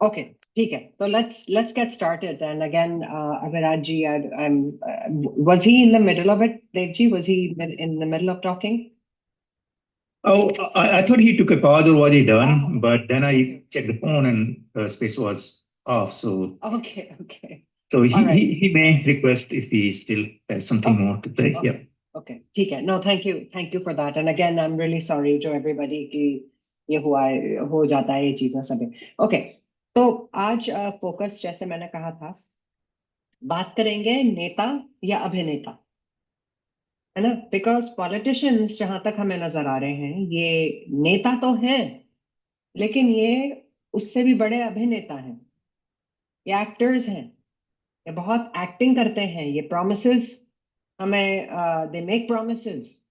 Okay, ठीक है, तो let's get started and again Aviraj ji, was he in the middle of it, Dev ji? Was he in the middle of talking? Oh, I thought he took a pause or was he done? Oh, But then okay, I checked the phone and space was off. okay, okay. So All he, right. he, he may request if he still has something Okay, more to say. Yeah. okay, okay, ठीक है. No, thank you for that. And again, I'm really sorry to everybody कि ये हुआ हो जाता है ये चीजें सभी. Okay, तो आज फोकस जैसे मैंने कहा था, बात करेंगे नेता या अभिनेता, है ना? बिकॉज पॉलिटिशियंस जहां तक हमें नजर आ रहे हैं, ये नेता तो हैं, लेकिन ये उससे भी बड़े अभिनेता हैं. ये एक्टर्स हैं. ये बहुत एक्टिंग करते हैं. ये प्रॉमिसेस हमें, दे मेक प्रॉमिसेस,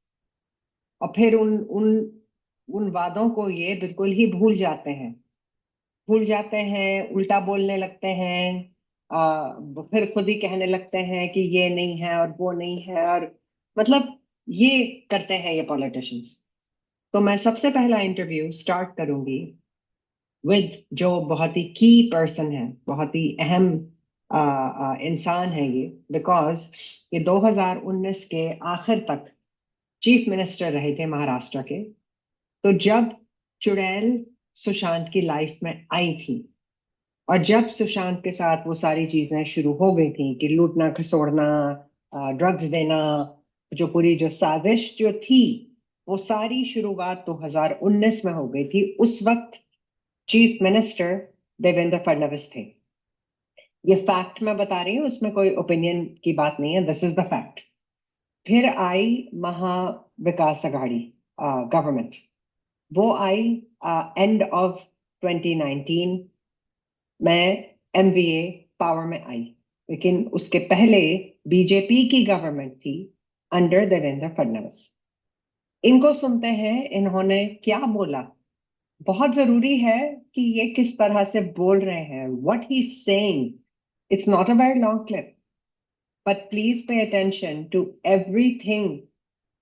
और फिर उन उन उन वादों को ये बिल्कुल ही भूल जाते हैं, उल्टा बोलने लगते हैं. फिर खुद ही कहने लगते हैं कि ये नहीं है और वो नहीं है, और मतलब ये करते हैं ये पॉलिटिशियंस. तो मैं सबसे पहला इंटरव्यू स्टार्ट करूंगी विद जो बहुत ही की पर्सन है, बहुत ही अहम इंसान है ये, बिकॉज ये 2019 के आखिर तक चीफ मिनिस्टर रहे थे महाराष्ट्र के. तो जब चुड़ैल सुशांत की लाइफ में आई थी, और जब सुशांत के साथ वो सारी चीजें शुरू हो गई थी कि लूटना खसोड़ना, ड्रग्स देना, जो पूरी जो साजिश जो थी, वो सारी शुरुआत 2019 में हो गई थी. उस वक्त चीफ मिनिस्टर देवेंद्र फडणवीस थे. ये फैक्ट मैं बता रही हूँ, उसमें कोई ओपिनियन की बात नहीं है, दिस इज द फैक्ट. फिर आई महा विकास अघाड़ी गवर्नमेंट. वो आई एंड ऑफ 2019 में. एमवीए पावर में आई, लेकिन उसके पहले बीजेपी की गवर्नमेंट थी अंडर देवेंद्र फडणवीस. इनको सुनते हैं इन्होंने क्या बोला. बहुत जरूरी है कि ये किस तरह से बोल रहे हैं, what he saying. It's not a very long clip, but please pay attention to everything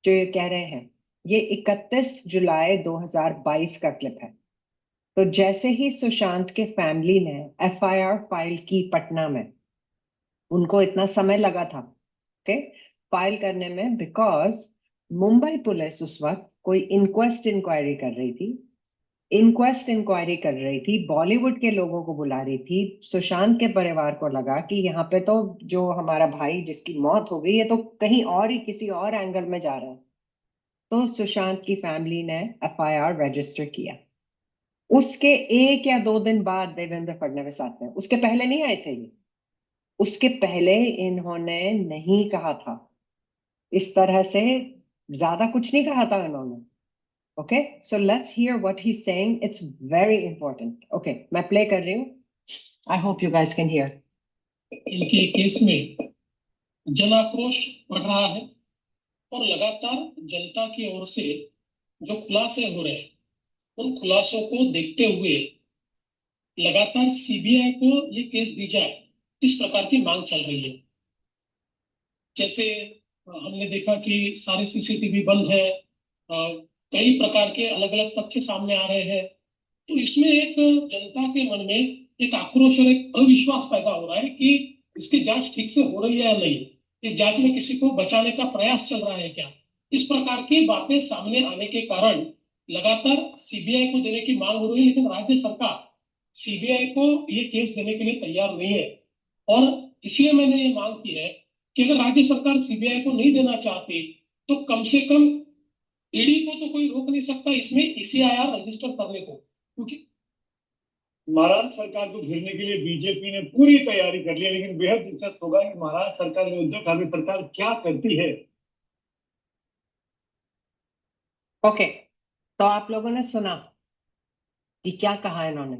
जो ये कह रहे हैं. ये 31 जुलाई 2022 का क्लिप है. तो जैसे ही सुशांत के फैमिली ने एफआईआर फाइल की पटना में, उनको इतना समय लगा था, ओके, फाइल करने में, बिकॉज मुंबई पुलिस उस वक्त कोई इंक्वायरी कर रही थी. बॉलीवुड के लोगों को बुला रही थी. सुशांत के परिवार को लगा कि यहाँ पे तो जो हमारा भाई जिसकी मौत हो गई, ये तो कहीं और ही किसी और एंगल में जा रहा है. तो सुशांत की फैमिली ने एफआईआर रजिस्टर किया. उसके 1 या 2 दिन बाद देवेंद्र फडणवीस आते हैं. उसके पहले नहीं आए थे ये. उसके पहले इन्होंने नहीं कहा था इस तरह से, ज्यादा कुछ नहीं कहा था इन्होंने. Okay, so let's hear what he saying. It's very important. Okay, मैं प्ले कर रही हूँ. I hope you guys can hear. इनके केस में जन आक्रोश बढ़ रहा है और लगातार जनता की ओर से जो खुलासे हो रहे हैं, उन खुलासों को देखते हुए लगातार सीबीआई को ये केस दी जाए, इस प्रकार की मांग चल रही है. जैसे हमने देखा कि सारे सीसीटीवी बंद है, कई प्रकार के अलग अलग तथ्य सामने आ रहे हैं. तो इसमें एक जनता के मन में एक आक्रोश और एक अविश्वास पैदा हो रहा है कि इसकी जांच ठीक से हो रही है या नहीं, इस जांच में किसी को बचाने का प्रयास चल रहा है क्या. इस प्रकार की बातें सामने आने के कारण लगातार सीबीआई को देने की मांग हो रही है, लेकिन राज्य सरकार सीबीआई को ये केस देने के लिए तैयार नहीं है. और इसलिए मैंने ये मांग की है कि अगर राज्य सरकार सीबीआई को नहीं देना चाहती, तो कम से कम ईडी को तो कोई रोक नहीं सकता इसमें ईसीआईआर रजिस्टर करने को, क्योंकि महाराष्ट्र सरकार को घेरने के लिए बीजेपी ने पूरी तैयारी कर ली है, लेकिन बेहद दिलचस्प होगा कि महाराष्ट्र सरकार में उद्धव ठाकरे सरकार क्या करती है. ओके, तो आप लोगों ने सुना कि क्या कहा इन्होंने,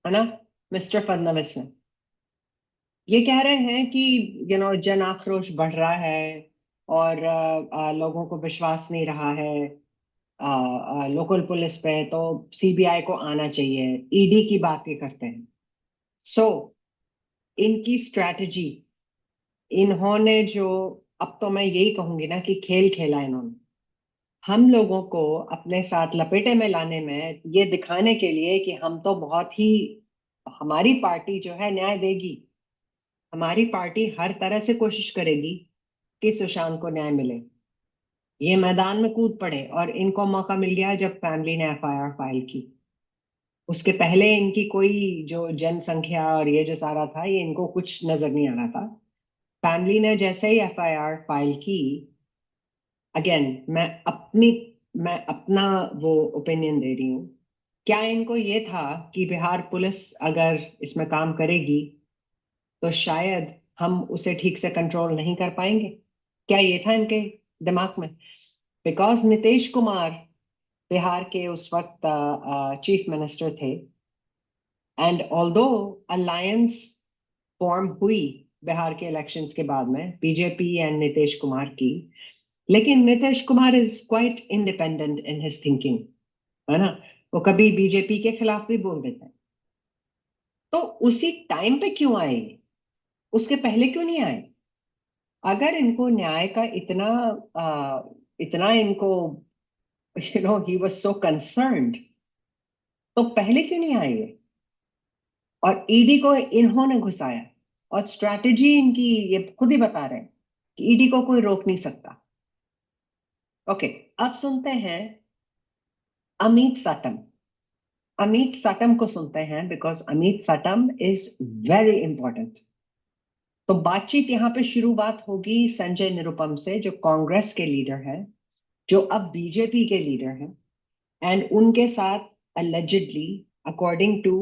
है ना? मिस्टर फडणवीस ने ये कह रहे हैं कि जन आक्रोश बढ़ रहा है, और लोगों को विश्वास नहीं रहा है लोकल पुलिस पे, तो सीबीआई को आना चाहिए. ईडी की बात ये करते हैं. सो इनकी स्ट्रैटेजी, इन्होंने जो, अब तो मैं यही कहूंगी ना कि खेल खेला इन्होंने, हम लोगों को अपने साथ लपेटे में लाने में, ये दिखाने के लिए कि हम तो बहुत ही हमारी पार्टी जो है न्याय देगी, हमारी पार्टी हर तरह से कोशिश करेगी कि सुशांत को न्याय मिले। ये मैदान में कूद पड़े, और इनको मौका मिल गया जब फैमिली ने एफआईआर फाइल की। उसके पहले इनकी कोई जो जनसंख्या और ये जो सारा था, ये इनको कुछ नजर नहीं आ रहा था। फैमिली ने जैसे ही एफआईआर फाइल की, अगेन मैं अपना वो ओपिनियन दे रही हूँ, क्या इनको ये था कि बिहार पुलिस अगर इसमें काम करेगी तो शायद हम उसे ठीक से कंट्रोल नहीं कर पाएंगे? क्या ये था इनके दिमाग में? बिकॉज नीतीश कुमार बिहार के उस वक्त चीफ मिनिस्टर थे, एंड ऑल्दो अलायंस फॉर्म हुई बिहार के इलेक्शंस के बाद में बीजेपी एंड नीतीश कुमार की, लेकिन Nitish Kumar is quite independent in his thinking, है ना? वो कभी बीजेपी के खिलाफ भी बोल देते हैं। तो उसी टाइम पे क्यों आए ये? उसके पहले क्यों नहीं आए? अगर इनको न्याय का इतना इनको ही वाज सो कंसर्न्ड, तो पहले क्यों नहीं आए ये? और ईडी को इन्होंने घुसाया, और स्ट्रैटेजी इनकी ये खुद ही बता रहे हैं कि ईडी को कोई रोक नहीं सकता। ओके, अब सुनते हैं अमित साटम। अमित साटम को सुनते हैं, because Amit Satam is very important. तो बातचीत यहाँ पे शुरुआत होगी संजय निरुपम से, जो कांग्रेस के लीडर है, जो अब बीजेपी के लीडर हैं, एंड उनके साथ allegedly, according to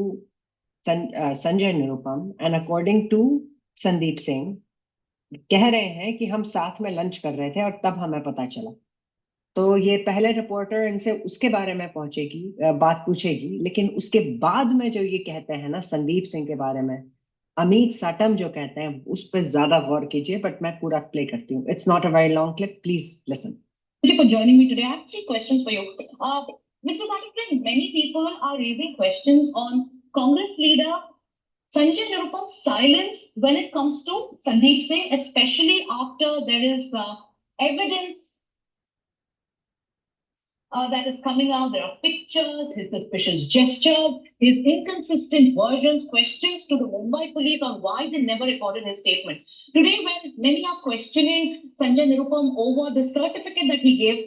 Sanjay Nirupam and according to Sandeep Singh, कह रहे हैं कि हम साथ में लंच कर रहे थे और तब हमें पता चला। तो ये पहले रिपोर्टर इनसे उसके बारे में पहुंचेगी, बात पूछेगी, लेकिन उसके बाद में जो ये कहते हैं ना संदीप सिंह के बारे में, अमित साटम जो कहते हैं, उस पर ज्यादा गौर कीजिए। बट मैं पूरा प्ले करती हूँ, it's not a very long clip, please listen. Thank you for joining me today. I have three questions for you. Mr. Sadik, many people are raising questions on Congress leader Sanjay Nirupam's silence when it comes to Sandeep Singh, especially after there is evidence that is coming out. There are pictures, his suspicious gestures, his inconsistent versions, questions to the Mumbai police on why they never recorded his statement. Today, when many are questioning Sanjay Nirupam over the certificate that he gave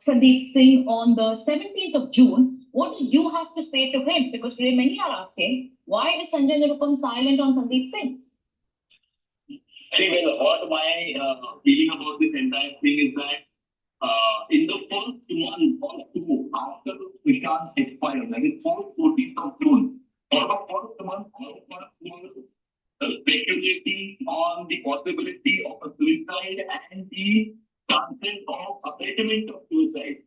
Sandeep Singh on the 17th of June, what do you have to say to him? Because today many are asking, why is Sanjay Nirupam silent on Sandeep Singh? See, well, what my feeling about this entire thing is that in the first month or two after Sushant expired, that is 14th of June, for the first month, all of us were speculating on the possibility of a suicide and the chances of abatement of suicide.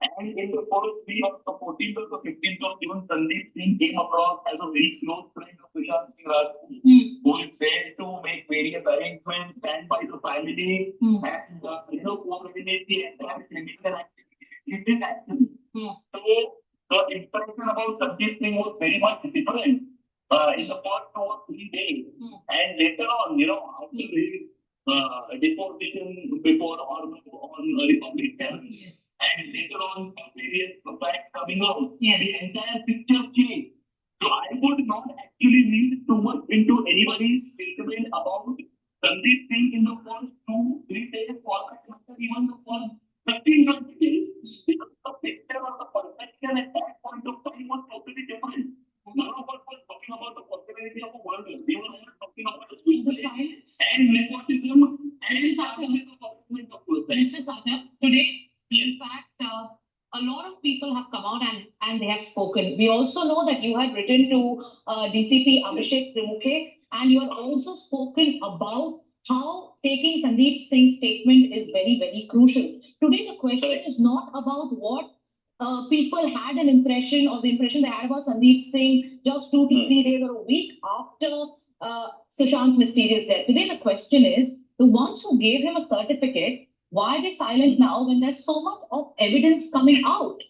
And in the first week of the 14th or the 15th of June, Sandeep Singh came across as a very close friend of Sushant Singh Rajput, who is there to make various arrangements, stand by the family, and coordinate the entire criminal activity. He did actually. So the impression about Sandeep Singh was very much different in the first 2 or 3 days, and later on, after his deposition before on Republic TV. And later on, various facts coming out, the entire picture changed. So I would not actually read too much into anybody's statement about Sandeep Singh in the first 2-3 days, for that matter, even the first 15-20 days, because the picture or the perception at that point of time was totally different. None of us was talking about the possibility of a murder. We were all talking about the suicide and nepotism and the development of suicide. Mr. Sathya, today, in fact, a lot of people have come out and they have spoken. We also know that you had written to DCP Abhishek Trimukhe, and you have also spoken about how taking Sandeep Singh's statement is very, very crucial. Today, the question is not about what people had an impression, or the impression they had about Sandeep Singh just 2 to 3 days or a week after Sushant's mysterious death. Today, the question is, the ones who gave him a certificate, why are they silent now when there's so much of evidence coming out?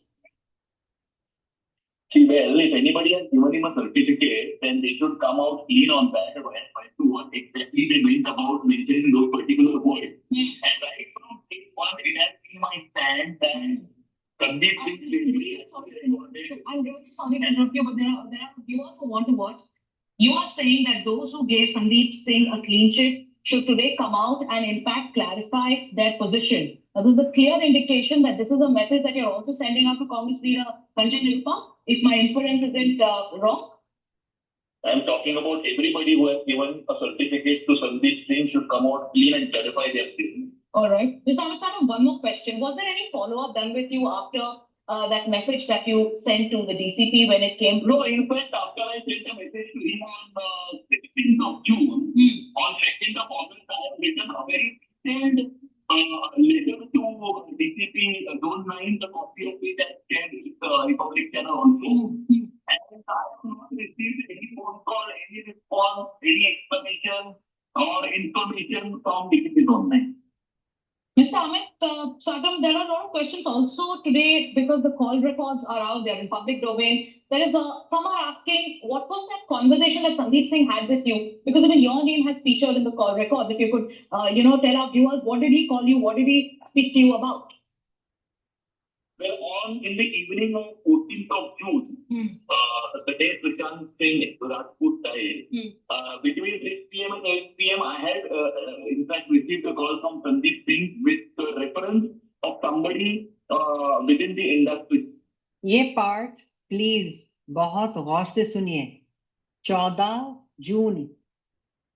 See, well, if anybody has given him a certificate, then they should come out clean on that as to what exactly they meant about mentioning those particular words. And right from day one, it has been my stand that Sandeep Singh. I'm really sorry to interrupt you, but there are viewers who want to watch. You are saying that those who gave Sandeep Singh a clean sheet should today come out and in fact clarify their position. Now, this is a clear indication that this is a message that you're also sending out to Congress leader Ranjan Nirupam, if my inference isn't wrong. I'm talking about everybody who has given a certificate to Sandeep Singh should come out clean and clarify their statement. All right. Mr. Amit Sir, one more question. Was there any follow-up done with you after that message that you sent to the DCP when it came? No, in fact, after I sent a message to him on 16th of June, on 2nd of August, I have written a very detailed letter to DCP Zone 9, the copy of it I shared with Republic Channel also. And I have not received any phone call, any response, any explanation or information from DCP Zone 9. Mr. Amit, Satam, there are a lot of questions also today because the call records are out there in public domain. Some are asking, what was that conversation that Sandeep Singh had with you? Because even your name has featured in the call record. If you could, tell our viewers, what did he call you? What did he speak to you about? Well, in the evening of 14th of June, the day Sushant Singh Rajput died, between 6 p.m. and 8 p.m., I had, in fact, received a call from Sandeep Singh with reference of somebody within the industry. ये part please बहुत गौर से सुनिए। 14 जून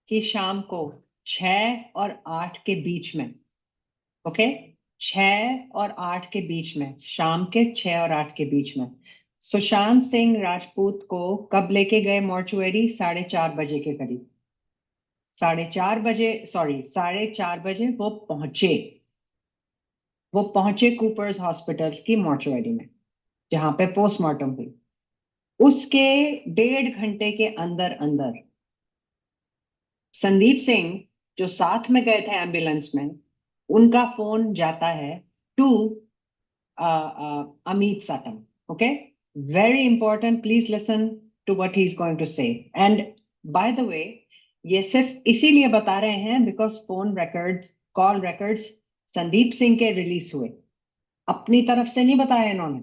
की शाम को 6 और 8 के बीच में, ओके, 6 और 8 के बीच में, शाम के 6 और 8 के बीच में सुशांत सिंह राजपूत को कब लेके गए मॉर्चुअरी? 4:30 बजे के करीब। 4:30 बजे, सॉरी, 4:30 बजे वो पहुंचे कूपर्स हॉस्पिटल की मॉर्चुअरी में, जहां पे पोस्टमार्टम हुई। उसके 1.5 घंटे के अंदर संदीप सिंह जो साथ में गए थे एम्बुलेंस में, उनका फोन जाता है to Amit Satam. Okay, very important, please listen to what he is going to say. And by the way, ये सिर्फ इसीलिए बता रहे हैं because phone records, call records Sandeep Singh के रिलीज हुए, अपनी तरफ से नहीं बताया इन्होंने।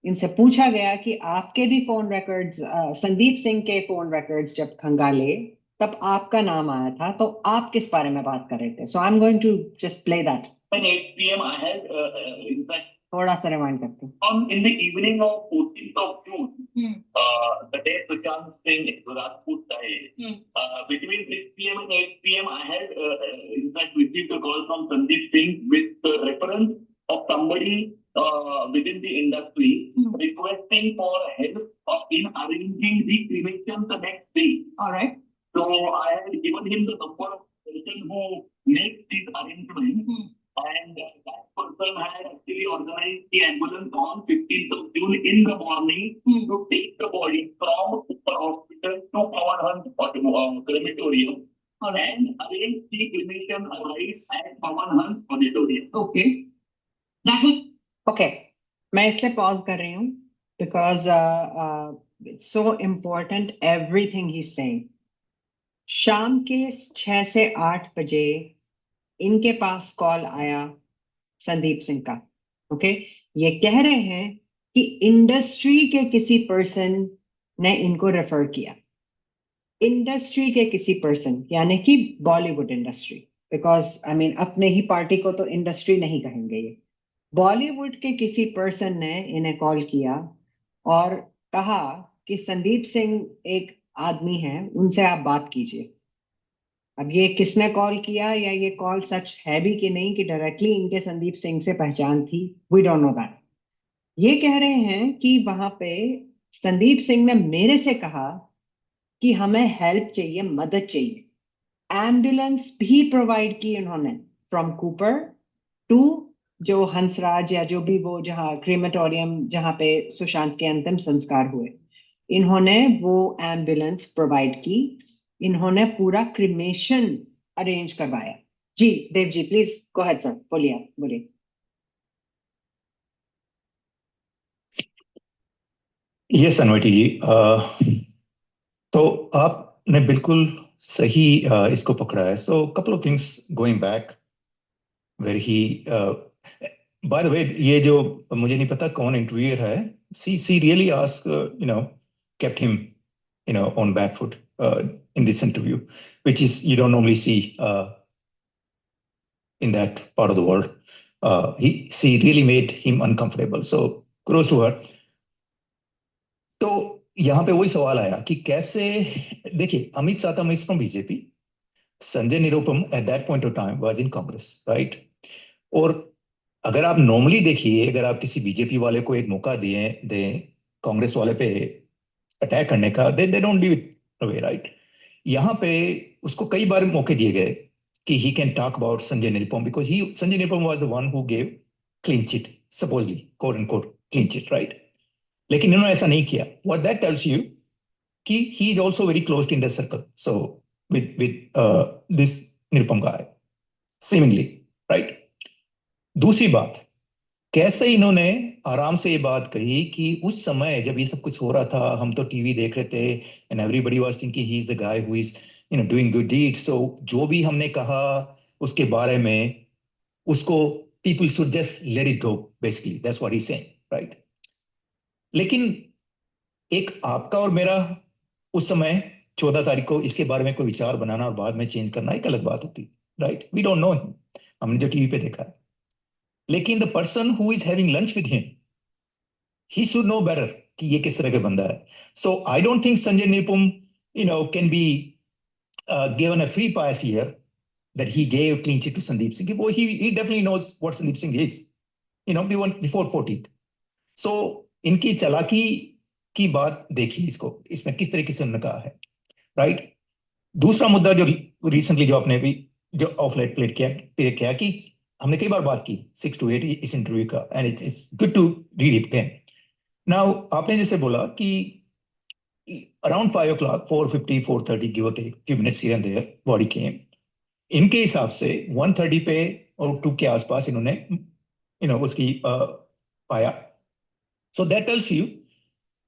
इनसे पूछा गया कि आपके भी फोन रिकॉर्ड्स, संदीप सिंह के फोन रिकॉर्ड्स जब खंगाले तब आपका नाम आया था, तो आप किस बारे में बात कर रहे थे? So I am going to just play that. 8 p.m. I had, in fact, थोड़ा सा रिवाइंड करते हैं। in the evening of 14th of June, the day Sushant Singh Rajput died, between 6 p.m. and 8 p.m. I had, in fact, received a call from Sandeep Singh with reference of somebody within the industry requesting for help in arranging the cremation the next day. All right. So I had given him the number of person who makes these arrangements, and that person had actually organized the ambulance on 15th of June in the morning to take the body from Upper Hospital to Pawan Hunt crematorium. All right. And arrange the cremation right at Pawan Hunt auditorium. Okay. That was okay, मैं इसलिए pause कर रही हूँ because it's so important everything he saying. शाम के 6 से 8 बजे इनके पास कॉल आया संदीप सिंह का। ओके, ये कह रहे हैं कि इंडस्ट्री के किसी पर्सन ने इनको रेफर किया। इंडस्ट्री के किसी पर्सन यानी कि Bollywood industry, because I mean अपने ही पार्टी को तो इंडस्ट्री नहीं कहेंगे ये। बॉलीवुड के किसी पर्सन ने इन्हें कॉल किया और कहा कि संदीप सिंह एक आदमी है, उनसे आप बात कीजिए। अब ये किसने कॉल किया या ये कॉल सच है भी कि नहीं, कि डायरेक्टली इनके संदीप सिंह से पहचान थी, वी डोंट नो दैट। ये कह रहे हैं कि वहां पे संदीप सिंह ने मेरे से कहा कि हमें हेल्प चाहिए, मदद चाहिए। एम्बुलेंस भी प्रोवाइड की इन्होंने फ्रॉम कूपर टू जो हंसराज या जो भी वो जहाँ क्रीमेटोरियम जहाँ पे सुशांत के अंतिम संस्कार हुए, इन्होंने वो एम्बुलेंस प्रोवाइड की, इन्होंने पूरा क्रिमेशन अरेंज करवाया। जी देव जी, प्लीज गो अहेड सर, बोलिए, आप बोलिए। यस अनवटी जी, तो आपने बिल्कुल सही इसको पकड़ा है। So couple of things going back where he, by the way, ये जो मुझे नहीं पता कौन इंटरव्यूअर है, she really ask, kept him on back foot in this interview, which is you don't normally see in that part of the world. She really made him uncomfortable. So kudos to her. तो यहाँ पे वही सवाल आया कि कैसे, देखिए अमित सातम is from BJP, Sanjay Nirupam eight that point of time was in Congress, right? और अगर आप नॉर्मली देखिए, अगर आप किसी बीजेपी वाले को एक मौका दें कांग्रेस वाले पे अटैक करने का, they don't leave it away, right? यहाँ पे उसको कई बार मौके दिए गए कि he can talk about Sanjay Nirupam because Sanjay Nirupam was the one who gave clean chit, supposedly quote and quote clean chit, right? लेकिन इन्होंने ऐसा नहीं किया. व्हाट दैट टेल्स यू कि he is also very close in the circle, so with this Nirupam guy seemingly, right? दूसरी बात, कैसे इन्होंने आराम से ये बात कही कि उस समय जब ये सब कुछ हो रहा था, हम तो टीवी देख रहे थे and everybody was thinking he is the guy who is doing good deeds, so जो भी हमने कहा उसके बारे में उसको people should just let it go, basically that's what he saying, right? लेकिन एक आपका और मेरा उस समय 14 तारीख को इसके बारे में कोई विचार बनाना और बाद में चेंज करना एक अलग बात होती, right? We don't know him, हमने जो टीवी पे देखा है. लेकिन the person who is having lunch with him, he should know better कि ये किस तरह का बंदा है. So I don't think Sanjay Nirupam can be given a free pass here that he gave clean chit to Sandeep Singh. Well, he definitely knows what Sandeep Singh is, before 14th. So इनकी चालाकी की बात देखिए, इसको इसमें किस तरीके से उन्होंने कहा है, राइट? दूसरा मुद्दा जो रिसेंटली जो आपने भी जो ऑफ लाइट प्लेट किया कि हमने कई बार बात की 6 to 8 इस इंटरव्यू का, and it's good to read it again. Now आपने जैसे बोला कि अराउंड 5 o'clock, 4:50, 4:30 गिव और take few minutes here and there body came. इनके हिसाब से 1:30 पे और 2 के आसपास इन्होंने उसकी पाया. सो दैट टेल्स यू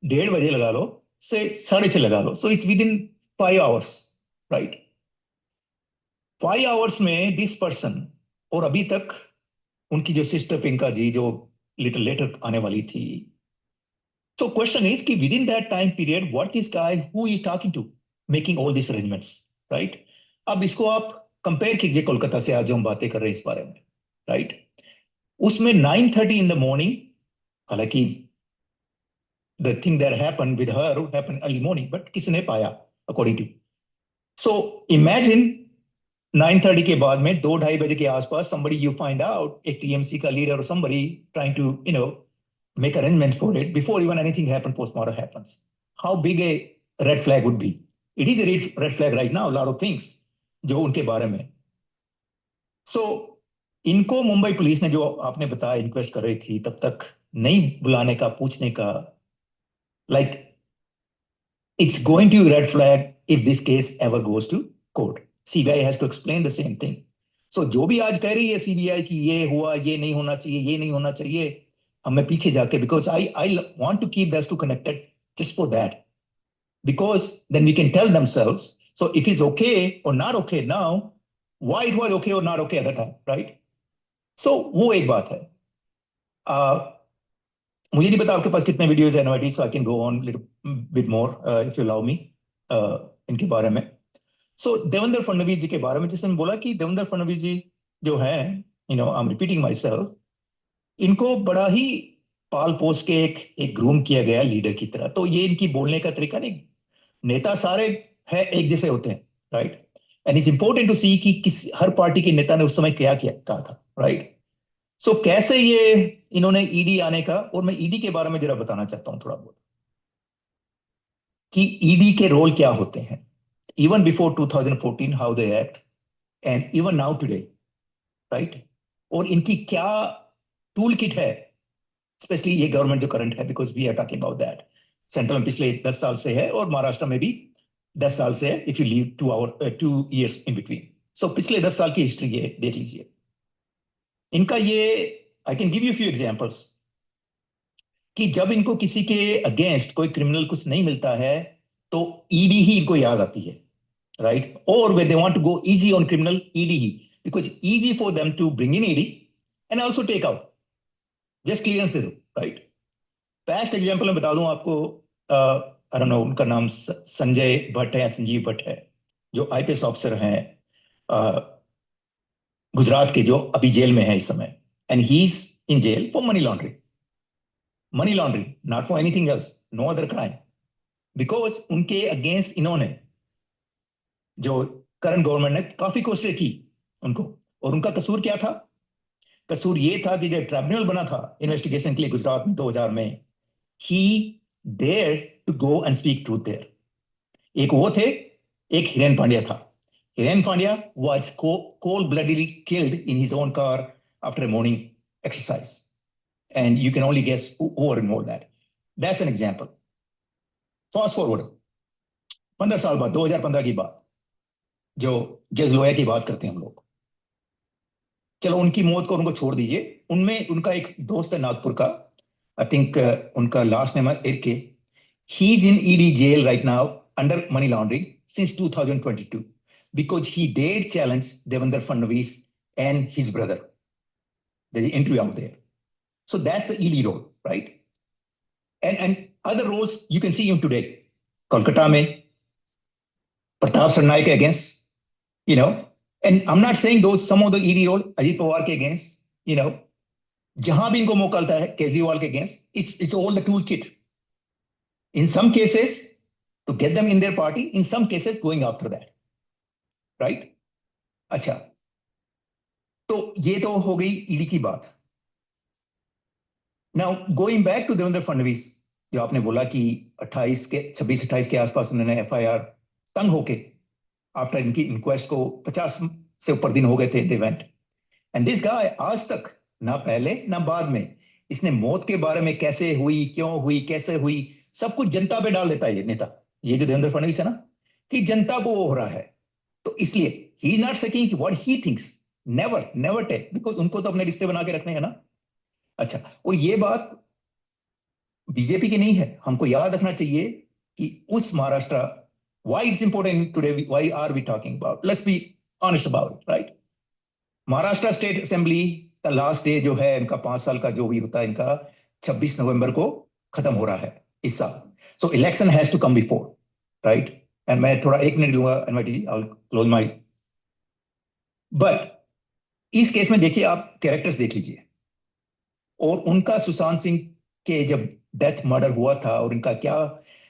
1:30 बजे लगा लो से 6:30 लगा लो, so it's within 5 hours, राइट? 5 hours में दिस पर्सन, और अभी तक उनकी जो सिस्टर पिंका जी जो लिटिल लेटर आने वाली थी. सो क्वेश्चन इज कि within that time period what this guy who is talking to making all this arrangements, right? अब इसको आप कंपेयर कीजिए कोलकाता से आज जो हम बातें कर रहे हैं इस बारे में, राइट? उसमें 9:30 इन द मॉर्निंग, हालांकि the thing that happened with her happened early morning, but किसने पाया अकॉर्डिंग टू. सो इमेजिन 9:30 के बाद में 2-2:30 बजे के आसपास somebody you find out, एक टीएमसी का leader or somebody trying to make arrangements for it before even anything happens, postmortem happens. How big a red flag would be? It is a red flag right now, a lot of things जो उनके बारे में. सो इनको Mumbai police ने, जो आपने बताया inquest कर रही थी, तब तक नहीं बुलाने का, पूछने का, like it's going to red flag if this case ever goes to court. CBI has to explain the same thing. So जो भी आज कह रही है सीबीआई कि ये हुआ, ये नहीं होना चाहिए, ये नहीं होना चाहिए, हमें पीछे जाके, because I want to keep that to connected just for that, because then we can tell themselves. So if it's okay or not okay now, why it was okay or not okay at that time, right? So वो एक बात है. मुझे नहीं पता आपके पास कितने videos है NYT, so I can go on little bit more if you allow me इनके बारे में. So देवेंद्र फडणवीस जी के बारे में, जैसे मैं बोला कि देवेंद्र फडणवीस जी जो है, I'm repeating myself, इनको बड़ा ही पाल पोस के एक ग्रूम किया गया लीडर की तरह. तो ये इनकी बोलने का तरीका नहीं, नेता सारे है एक जैसे होते हैं, right? And it's important to see कि हर पार्टी के नेता ने उस समय क्या कहा था, राइट? सो कैसे ये इन्होंने ईडी आने का, और मैं ईडी के बारे में जरा बताना चाहता हूं थोड़ा बहुत कि ईडी के रोल क्या होते हैं, even before 2014 how they act and even now today, right? और इनकी क्या टूल किट है, स्पेशली ये गवर्नमेंट जो करंट है, because we are talking about that. Central में पिछले 10 साल से है और महाराष्ट्र में भी 10 साल से है, if you leave 2 years in between. So पिछले 10 साल की हिस्ट्री ये देख लीजिए इनका. ये I can give you few examples कि जब इनको किसी के अगेंस्ट कोई क्रिमिनल कुछ नहीं मिलता है तो ईडी ही इनको याद आती है, राइट? और when they want to go easy on criminal, ED ही, because easy for them to bring in ED and also take out, just clearance दे दो, राइट? बेस्ट एग्जांपल मैं बता दूं आपको, आई डोंट नो उनका नाम संजय भट्ट है या संजीव भट्ट है, जो आईपीएस ऑफिसर हैं गुजरात के, जो अभी जेल में है इस समय, and he is in jail for money laundering, not for anything else, no other crime, because उनके अगेंस्ट इन्होंने, जो करंट गवर्नमेंट ने काफी कोशिश की उनको, और उनका कसूर क्या था? कसूर ये था कि जब ट्रिब्यूनल बना था इन्वेस्टिगेशन के लिए गुजरात में 2000 में, he dare to go and speak truth there. एक वो थे, एक हिरेन पांड्या था। Hiren Pandya was cold-bloodedly killed in his own car after a morning exercise, and you can only guess who were involved in that. That's an example. Fast forward 15 साल बाद, 2015 की बात, जो जज लोया की बात करते हैं हम लोग, चलो उनकी मौत को उनको छोड़ दीजिए, उनमें उनका एक दोस्त है नागपुर का, आई थिंक उनका लास्ट नेम है एके, he is in ED jail right now under money laundering since 2022 because he dared challenge Devendra Fadnavis and his brother. There's an interview out there. So that's the ED role, right? And other roles you can see him today. Kolkata mein, Pratap Sarnaik against, you know, and I'm not saying those some of the ED role Ajit Pawar ke against, you know, jahan bhi inko mauka milta hai, Kejriwal ke against, it's all the toolkit. In some cases, to get them in their party, in some cases going after that, right? अच्छा, तो ये तो हो गई ED की बात। Now going back to Devendra Fadnavis, जो आपने बोला कि 26-28 के आसपास उन्होंने एफआईआर तंग होके, आफ्टर इनकी इंक्वेस्ट को 50 से ऊपर दिन हो गए थे, they went, and this guy आज तक ना पहले ना बाद में इसने मौत के बारे में कैसे हुई, क्यों हुई, कैसे हुई, सब कुछ जनता पे डाल देता है ये नेता, ये जो देवेंद्र फडणवीस है ना, कि जनता को वो हो रहा है, तो इसलिए he is not seeking what he thinks, never take, because उनको तो अपने रिश्ते बना के रखने हैं ना। अच्छा, और ये बात बीजेपी की नहीं है, हमको याद रखना चाहिए कि उस Maharashtra, why it's important today, why are we talking about, let's be honest about it, right? Maharashtra state assembly का लास्ट डे जो है इनका 5 साल का जो भी होता है इनका, 26 नवंबर को खत्म हो रहा है इस साल, so election has to come before, right? And मैं थोड़ा 1 मिनट लूंगा NYT ji, I will close my, but इस केस में देखिए, आप कैरेक्टर्स देख लीजिए, और उनका सुशांत सिंह के जब डेथ मर्डर हुआ था और इनका क्या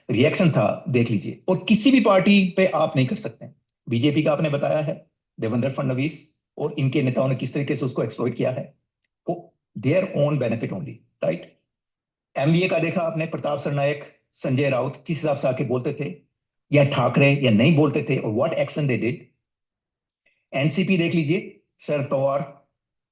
रिएक्शन था देख लीजिए, और किसी भी पार्टी पे आप नहीं कर सकते। बीजेपी का आपने बताया है, देवेंद्र फडणवीस और इनके नेताओं ने किस तरीके से उसको एक्सप्लॉइट किया है, वो their own benefit only, right? MVA का देखा आपने, प्रताप सरनायक, संजय राउत किस हिसाब से आके बोलते थे, या ठाकरे या नहीं बोलते थे, और what action they did. NCP देख लीजिए, शरद पवार,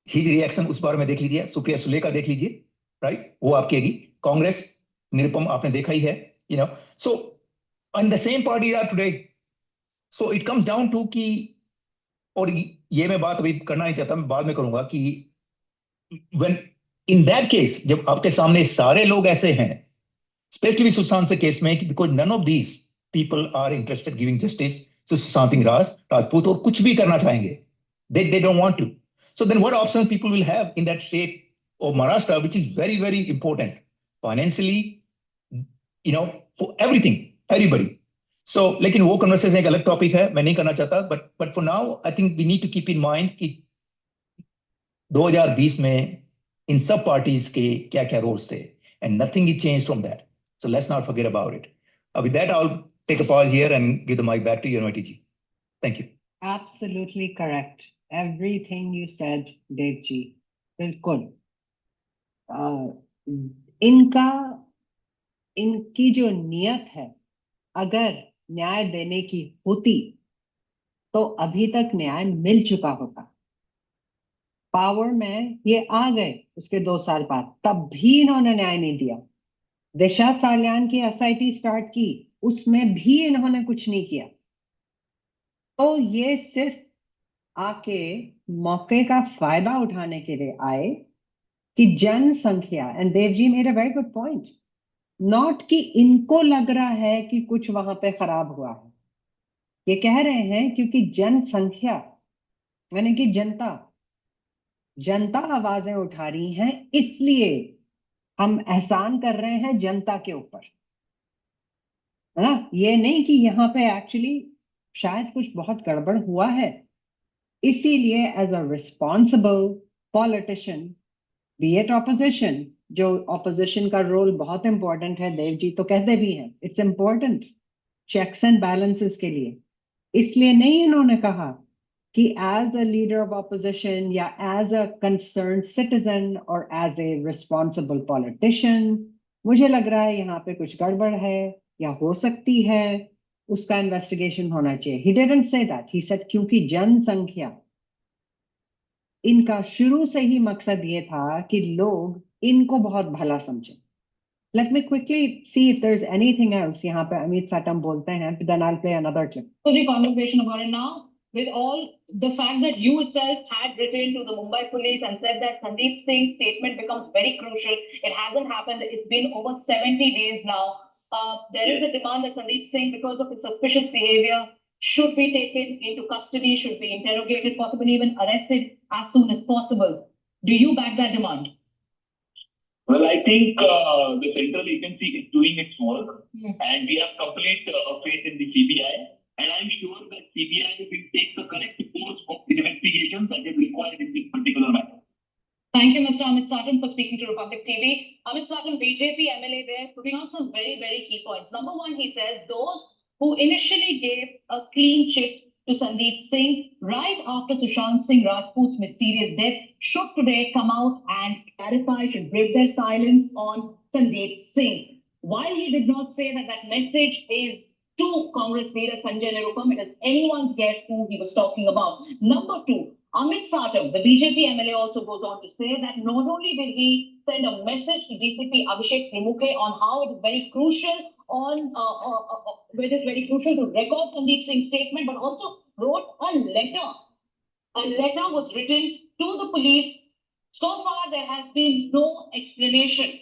हिज रिएक्शन उस बारे में देख लीजिए, सुप्रिया सुले का देख लीजिए, राइट? वो आपकी आएगी। कांग्रेस, निरुपम आपने देखा ही है, you know, so on the same party are today, so it comes down to कि, और ये मैं बात अभी करना नहीं चाहता, मैं बाद में करूंगा, कि व्हेन इन दैट केस, जब आपके सामने सारे लोग ऐसे हैं, स्पेशली सुशांत के केस में, because none of these people are interested giving justice to Sushant Singh Rajput, और कुछ भी करना चाहेंगे, they don't want to. So then what options people will have in that state of Maharashtra, which is very, very important financially, you know, for everything, everybody. So, लेकिन वो conversation एक अलग topic है, मैं नहीं करना चाहता, but for now, I think we need to keep in mind कि 2020 में इन सब पार्टीज के क्या क्या रोल्स थे, and nothing is changed from that. So let's not forget about it. With that, I'll take a pause here and give the mic back to you, NYTG. Thank you. Absolutely correct. Everything you said, Dev ji. बिल्कुल। इनकी जो नियत है, अगर न्याय देने की होती तो अभी तक न्याय मिल चुका होता। पावर में ये आ गए उसके 2 साल बाद, तब भी इन्होंने न्याय नहीं दिया। दिशा सालियान की एसआईटी स्टार्ट की, उसमें भी इन्होंने कुछ नहीं किया। तो ये सिर्फ आके मौके का फायदा उठाने के लिए आए कि जनसंख्या, and Dev ji made a very good point, not कि इनको लग रहा है कि कुछ वहां पे खराब हुआ है, ये कह रहे हैं क्योंकि जनसंख्या यानी कि जनता आवाजें उठा रही हैं, इसलिए हम एहसान कर रहे हैं जनता के ऊपर। है ना, ये नहीं कि यहाँ पे एक्चुअली शायद कुछ बहुत गड़बड़ हुआ है, इसीलिए as a responsible politician, be at opposition, जो ऑपोजिशन का रोल बहुत इंपॉर्टेंट है, देव जी तो कहते भी हैं it's important checks and balances के लिए, इसलिए नहीं इन्होंने कहा कि as a leader of opposition या एज अ कंसर्न सिटीजन और एज ए रिस्पॉन्सिबल पॉलिटिशियन मुझे लग रहा है यहाँ पे कुछ गड़बड़ है या हो सकती है, उसका इन्वेस्टिगेशन होना चाहिए। He didn't say that, he said क्योंकि जनसंख्या, इनका शुरू से ही मकसद ये था कि लोग इनको बहुत भला समझें। Let me quickly see if there is anything else. यहाँ पे अमित साटम बोलते हैं, then I will play another clip. So the conversation about it now, with all the fact that you itself had written to the Mumbai police and said that Sandeep Singh's statement becomes very crucial. It hasn't happened. It's been over 70 days now. There is a demand that Sandeep Singh, because of his suspicious behavior, should be taken into custody, should be interrogated, possibly even arrested as soon as possible. Do you back that demand? Well, I think the central agency is doing its work, Hmm. and we have complete faith in the CBI. And I'm sure that CBI will take the correct course of investigation that is required in this particular matter. Thank you, Mr. Amit Satin, for speaking to Republic TV. Amit Satin, BJP MLA there, putting out some very, very key points. Number one, he says those who initially gave a clean chit to Sandeep Singh right after Sushant Singh Rajput's mysterious death should today come out and clarify, should break their silence on Sandeep Singh. While he did not say that that message is to Congress leader Sanjay Nirupam, it is anyone's guess who he was talking about. Number two, Amit Satam, the BJP MLA, also goes on to say that not only did he send a message to DCP Abhishek Trimukhe on how it is very crucial whether it's very crucial to record Sandeep Singh's statement, but also wrote a letter. A letter was written to the police. So far, there has been no explanation.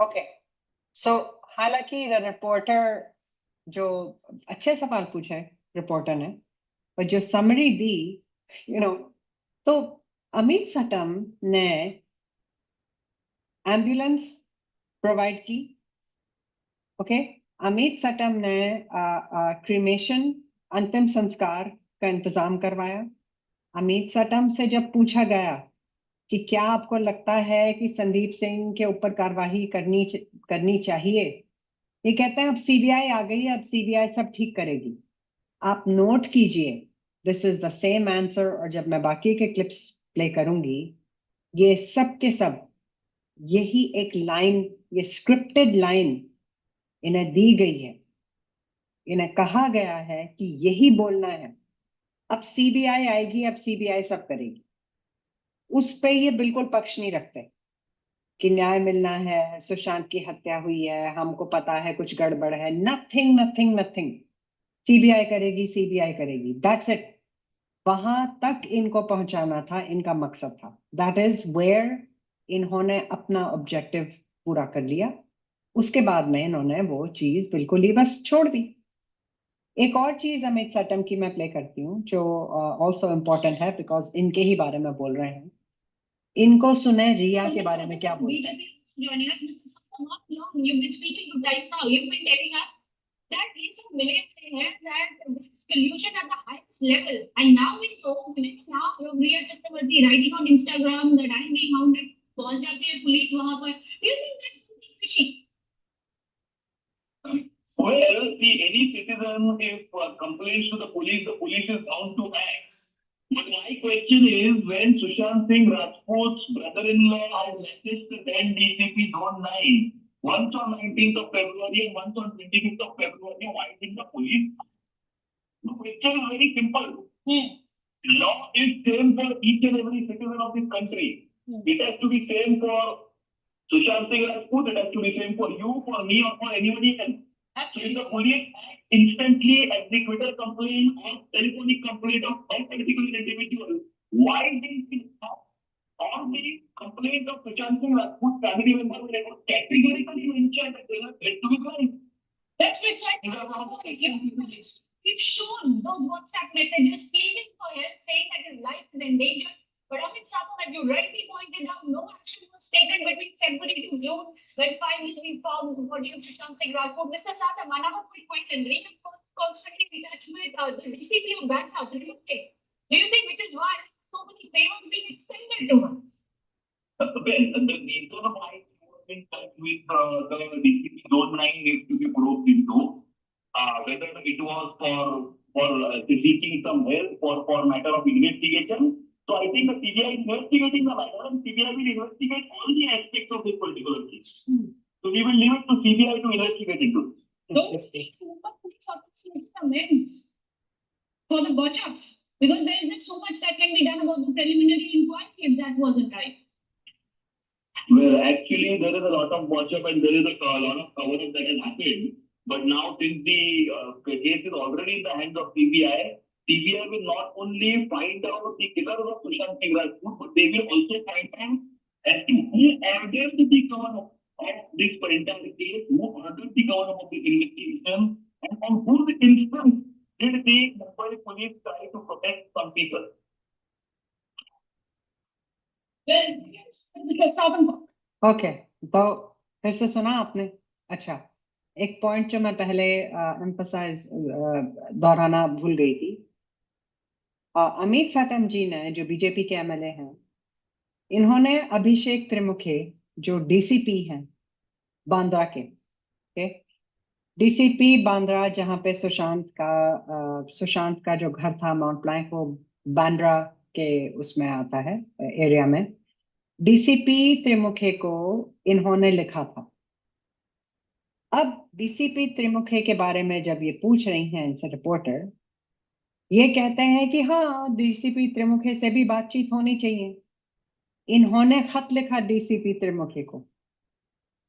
Okay, so हालांकि the reporter जो अच्छे सवाल पूछे reporter ने, और जो summary दी, तो अमित सटम ने एम्बुलेंस प्रोवाइड की, ओके, अमित सटम ने क्रीमेशन, अंतिम संस्कार का इंतजाम करवाया। अमित सटम से जब पूछा गया कि क्या आपको लगता है कि संदीप सिंह के ऊपर कार्रवाई करनी चाहिए, ये कहते हैं अब सीबीआई आ गई है, अब सीबीआई सब ठीक करेगी। आप नोट कीजिए, this is the same answer, और जब मैं बाकी के क्लिप्स प्ले करूंगी, ये सब के सब यही एक लाइन, ये स्क्रिप्टेड लाइन इन्हें दी गई है, इन्हें कहा गया है कि यही बोलना है, अब सीबीआई आएगी, अब सीबीआई सब करेगी। उस पे ये बिल्कुल पक्ष नहीं रखते कि न्याय मिलना है, सुशांत की हत्या हुई है, हमको पता है कुछ गड़बड़ है, नथिंग नथिंग नथिंग, सीबीआई करेगी, सीबीआई करेगी, दैट्स इट। वहां तक इनको पहुंचाना था, इनका मकसद था, दैट इज वेयर इन्होंने अपना ऑब्जेक्टिव पूरा कर लिया। उसके बाद में इन्होंने वो चीज बिल्कुल ही बस छोड़ दी। एक और चीज अमित सटम की मैं प्ले करती हूँ जो ऑल्सो इम्पोर्टेंट है, बिकॉज इनके ही बारे में बोल रहे हैं। इनको सुने रिया के बारे में क्या बोलते हैं। Joining us, Mr. Satam, how long you've been speaking to Times now? You've been telling us that ये सब मिले हुए हैं, that there's collusion at the highest level, and now we know now Riya Chakravarti writing on Instagram that I'm being hounded, पहुंच जाती है police वहां पर. Do you think that's something fishy? Well, see, any citizen, if complains to the police is bound to act. But my question is, when Sushant Singh Rajput's brother-in-law has messaged the then DCP Zone 9, once on 19th of February and once on 25th of February, why did the police? The question is very simple. Law is same for each and every citizen of this country. It has to be same for Sushant Singh Rajput, it has to be same for you, for me, or for anybody else. So if the police act instantly as the Twitter complaint or telephonic complaint of one particular individual, why didn't it stop? Or the complaint of Sushant Singh Rajput family member will categorically mention that they are threat to be crime. That's precisely the point. We've shown those WhatsApp messages pleading for help, saying that his life is in danger. But Amit Satham, as you rightly pointed out, no action was taken between February to June when finally we found the body of Sushant Singh Rajput. Mr. Satham, another quick question. We have constantly in touch with the DCP of Bandra, Dilip K. Do you think which is why so many favors being extended to him? Well, the reason why he was in touch with the DCP Zone 9 needs to be probed into. Whether it was for seeking some help or for matter of investigation. So I think the CBI is investigating the matter and CBI will investigate all the aspects of this particular case. So we will leave it to CBI to investigate into. Don't you think Mumbai police officers make amends for the botch-ups? Because there is just so much that can be done about the preliminary inquiry if that wasn't right. Well, actually, there is a lot of watch-up and there is a lot of cover-up that has happened. But now, since the case is already in the hands of CBI, CBI will not only find out the killers of Sushant Singh Rajput, but they will also find out as to who ordered the cover-up of this entire case, who ordered the cover-up of this investigation, and on whose instance did the Mumbai police try to protect some people. Well, yes, Mr. Satham. Okay, तो फिर से सुना आपने? अच्छा, एक point जो मैं पहले एम्फसाइज दोहराना भूल गई थी। अमित साटम जी ने, जो बीजेपी के एमएलए हैं, इन्होंने अभिषेक त्रिमुखे जो डीसीपी हैं बांद्रा के, डीसीपी बांद्रा, जहां पे सुशांत का जो घर था माउंट प्लैंक, वो बांद्रा के उसमें आता है एरिया में। डीसीपी त्रिमुखे को इन्होंने लिखा था। अब डीसीपी त्रिमुखे के बारे में जब ये पूछ रही हैं इनसे रिपोर्टर, ये कहते हैं कि हाँ, डीसीपी त्रिमुखे से भी बातचीत होनी चाहिए। इन्होंने खत लिखा डीसीपी त्रिमुखे को।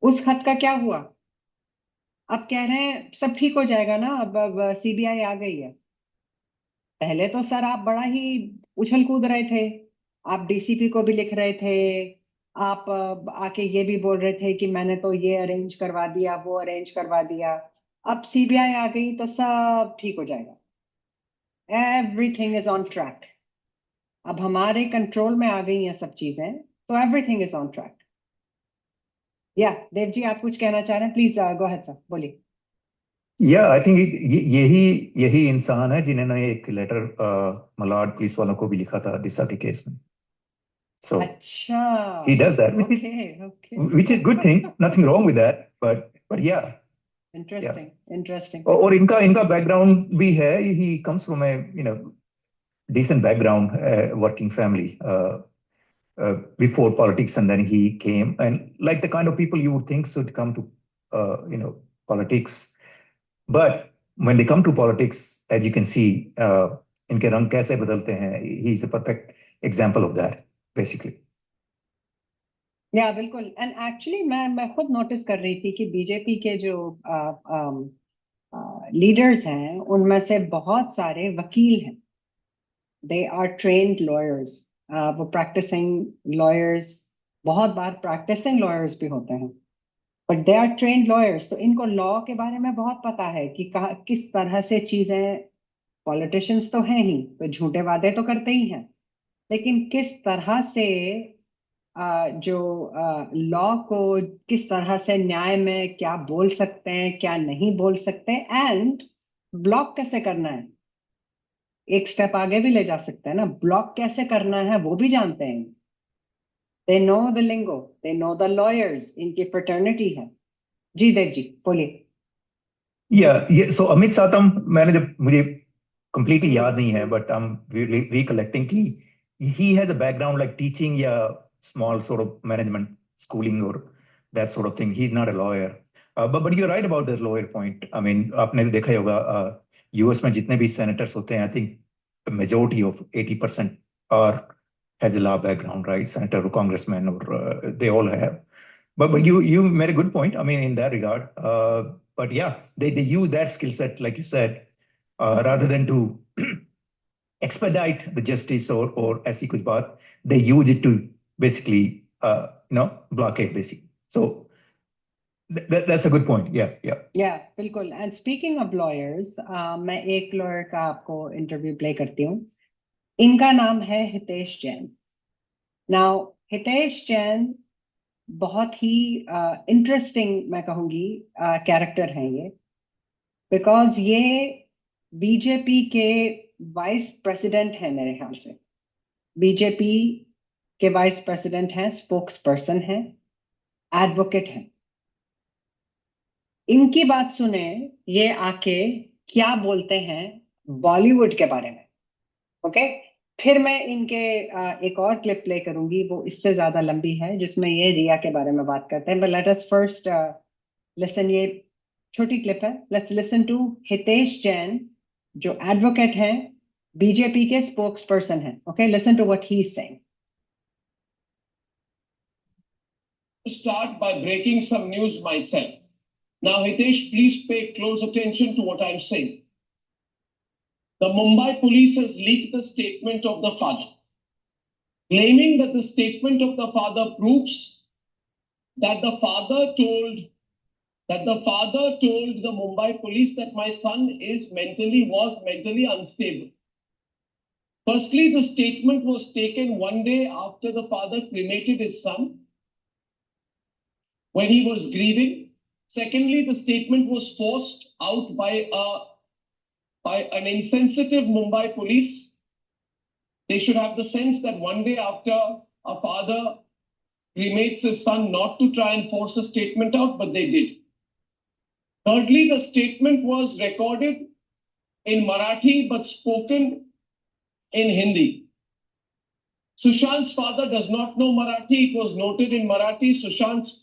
उस खत का क्या हुआ? अब कह रहे हैं सब ठीक हो जाएगा ना, अब सीबीआई आ गई है। पहले तो सर आप बड़ा ही उछल कूद रहे थे, आप डीसीपी को भी लिख रहे थे, आप आके ये भी बोल रहे थे कि मैंने तो ये अरेंज करवा दिया, वो अरेंज करवा दिया। अब सीबीआई आ गई तो सब ठीक हो जाएगा, एवरीथिंग इज ऑन ट्रैक। अब हमारे कंट्रोल में आ गई हैं सब चीजें, तो एवरीथिंग इज ऑन ट्रैक। या देव जी, आप कुछ कहना चाह रहे हैं? प्लीज गो अहेड सर, बोलिए। या आई थिंक यही इंसान है जिन्होंने एक लेटर मलाड पुलिस वालों को भी लिखा था दिशा के केस में। So अच्छा, he does that, which is good thing, nothing wrong with that, but yeah, interesting. और इनका बैकग्राउंड भी है, he comes from a decent background, working family before politics, and then he came, and like the kind of people you would think should come to politics, but when they come to politics, as you can see, इनके रंग कैसे बदलते हैं, he is a perfect example of that basically. या बिल्कुल। And actually मैं खुद notice कर रही थी कि बीजेपी के जो लीडर्स हैं, उनमें से बहुत सारे वकील हैं। दे आर ट्रेन्ड लॉयर्स, वो प्रैक्टिसिंग लॉयर्स, बहुत बार प्रैक्टिसिंग लॉयर्स भी होते हैं, but they are trained lawyers. तो इनको लॉ के बारे में बहुत पता है कि किस तरह से चीजें, पॉलिटिशियंस तो हैं ही, तो झूठे वादे तो करते ही हैं, लेकिन किस तरह से जो लॉ को, किस तरह से न्याय में क्या बोल सकते हैं, क्या नहीं बोल सकते, एंड ब्लॉक कैसे करना है, एक स्टेप आगे भी ले जा सकते हैं ना, ब्लॉक कैसे करना है वो भी जानते हैं। They know the lingo, they know the lawyers, इनकी फ्रेटर्निटी है। जी देव जी, बोलिए। या सो अमित साटम, मैंने जब, मुझे कंप्लीटली याद नहीं है, बट आई एम रिकलेक्टिंग कि he has a background like teaching, small sort of management schooling or that sort of thing. He's not a lawyer, but you're right about the lawyer point. I mean, आपने देखा होगा US में जितने भी senators होते हैं, I think the majority of 80% are has a law background, right? Senator or congressman, or they all have. But you made a good point. I mean, in that regard, but yeah, they use that skill set, like you said, rather than to expedite the justice or ऐसी कुछ बात, they use it to basically blockade basically. So that's a good point. Yeah, बिल्कुल। And speaking of lawyers, मैं एक lawyer का आपको interview play करती हूँ। इनका नाम है हितेश जैन। नाउ हितेश जैन बहुत ही इंटरेस्टिंग मैं कहूंगी कैरेक्टर हैं ये, बिकॉज ये बीजेपी के वाइस प्रेसिडेंट हैं मेरे ख्याल से। बीजेपी के वाइस प्रेसिडेंट हैं, स्पोक्स पर्सन हैं, एडवोकेट हैं। इनकी बात सुने ये आके क्या बोलते हैं बॉलीवुड के बारे में। ओके, फिर मैं इनके एक और क्लिप प्ले करूंगी, वो इससे ज्यादा लंबी है, जिसमें ये रिया के बारे में बात करते हैं। But let us first listen, ये छोटी क्लिप है, let's listen to Hitesh Jain जो एडवोकेट हैं, बीजेपी के स्पोक्स पर्सन हैं। ओके, लिसन टू व्हाट ही इज सेइंग। Start by breaking some news myself. Now, Hitesh, please pay close attention to what I'm saying. The Mumbai police has leaked the statement of the father, claiming that the statement of the father proves that the father told the Mumbai police that my son was mentally unstable. Firstly, the statement was taken one day after the father cremated his son when he was grieving. Secondly, the statement was forced out by an insensitive Mumbai police. They should have the sense that one day after a father cremates his son, not to try and force a statement out, but they did. Thirdly, the statement was recorded in Marathi but spoken in Hindi. Sushant's father does not know Marathi. It was noted in Marathi. Sushant's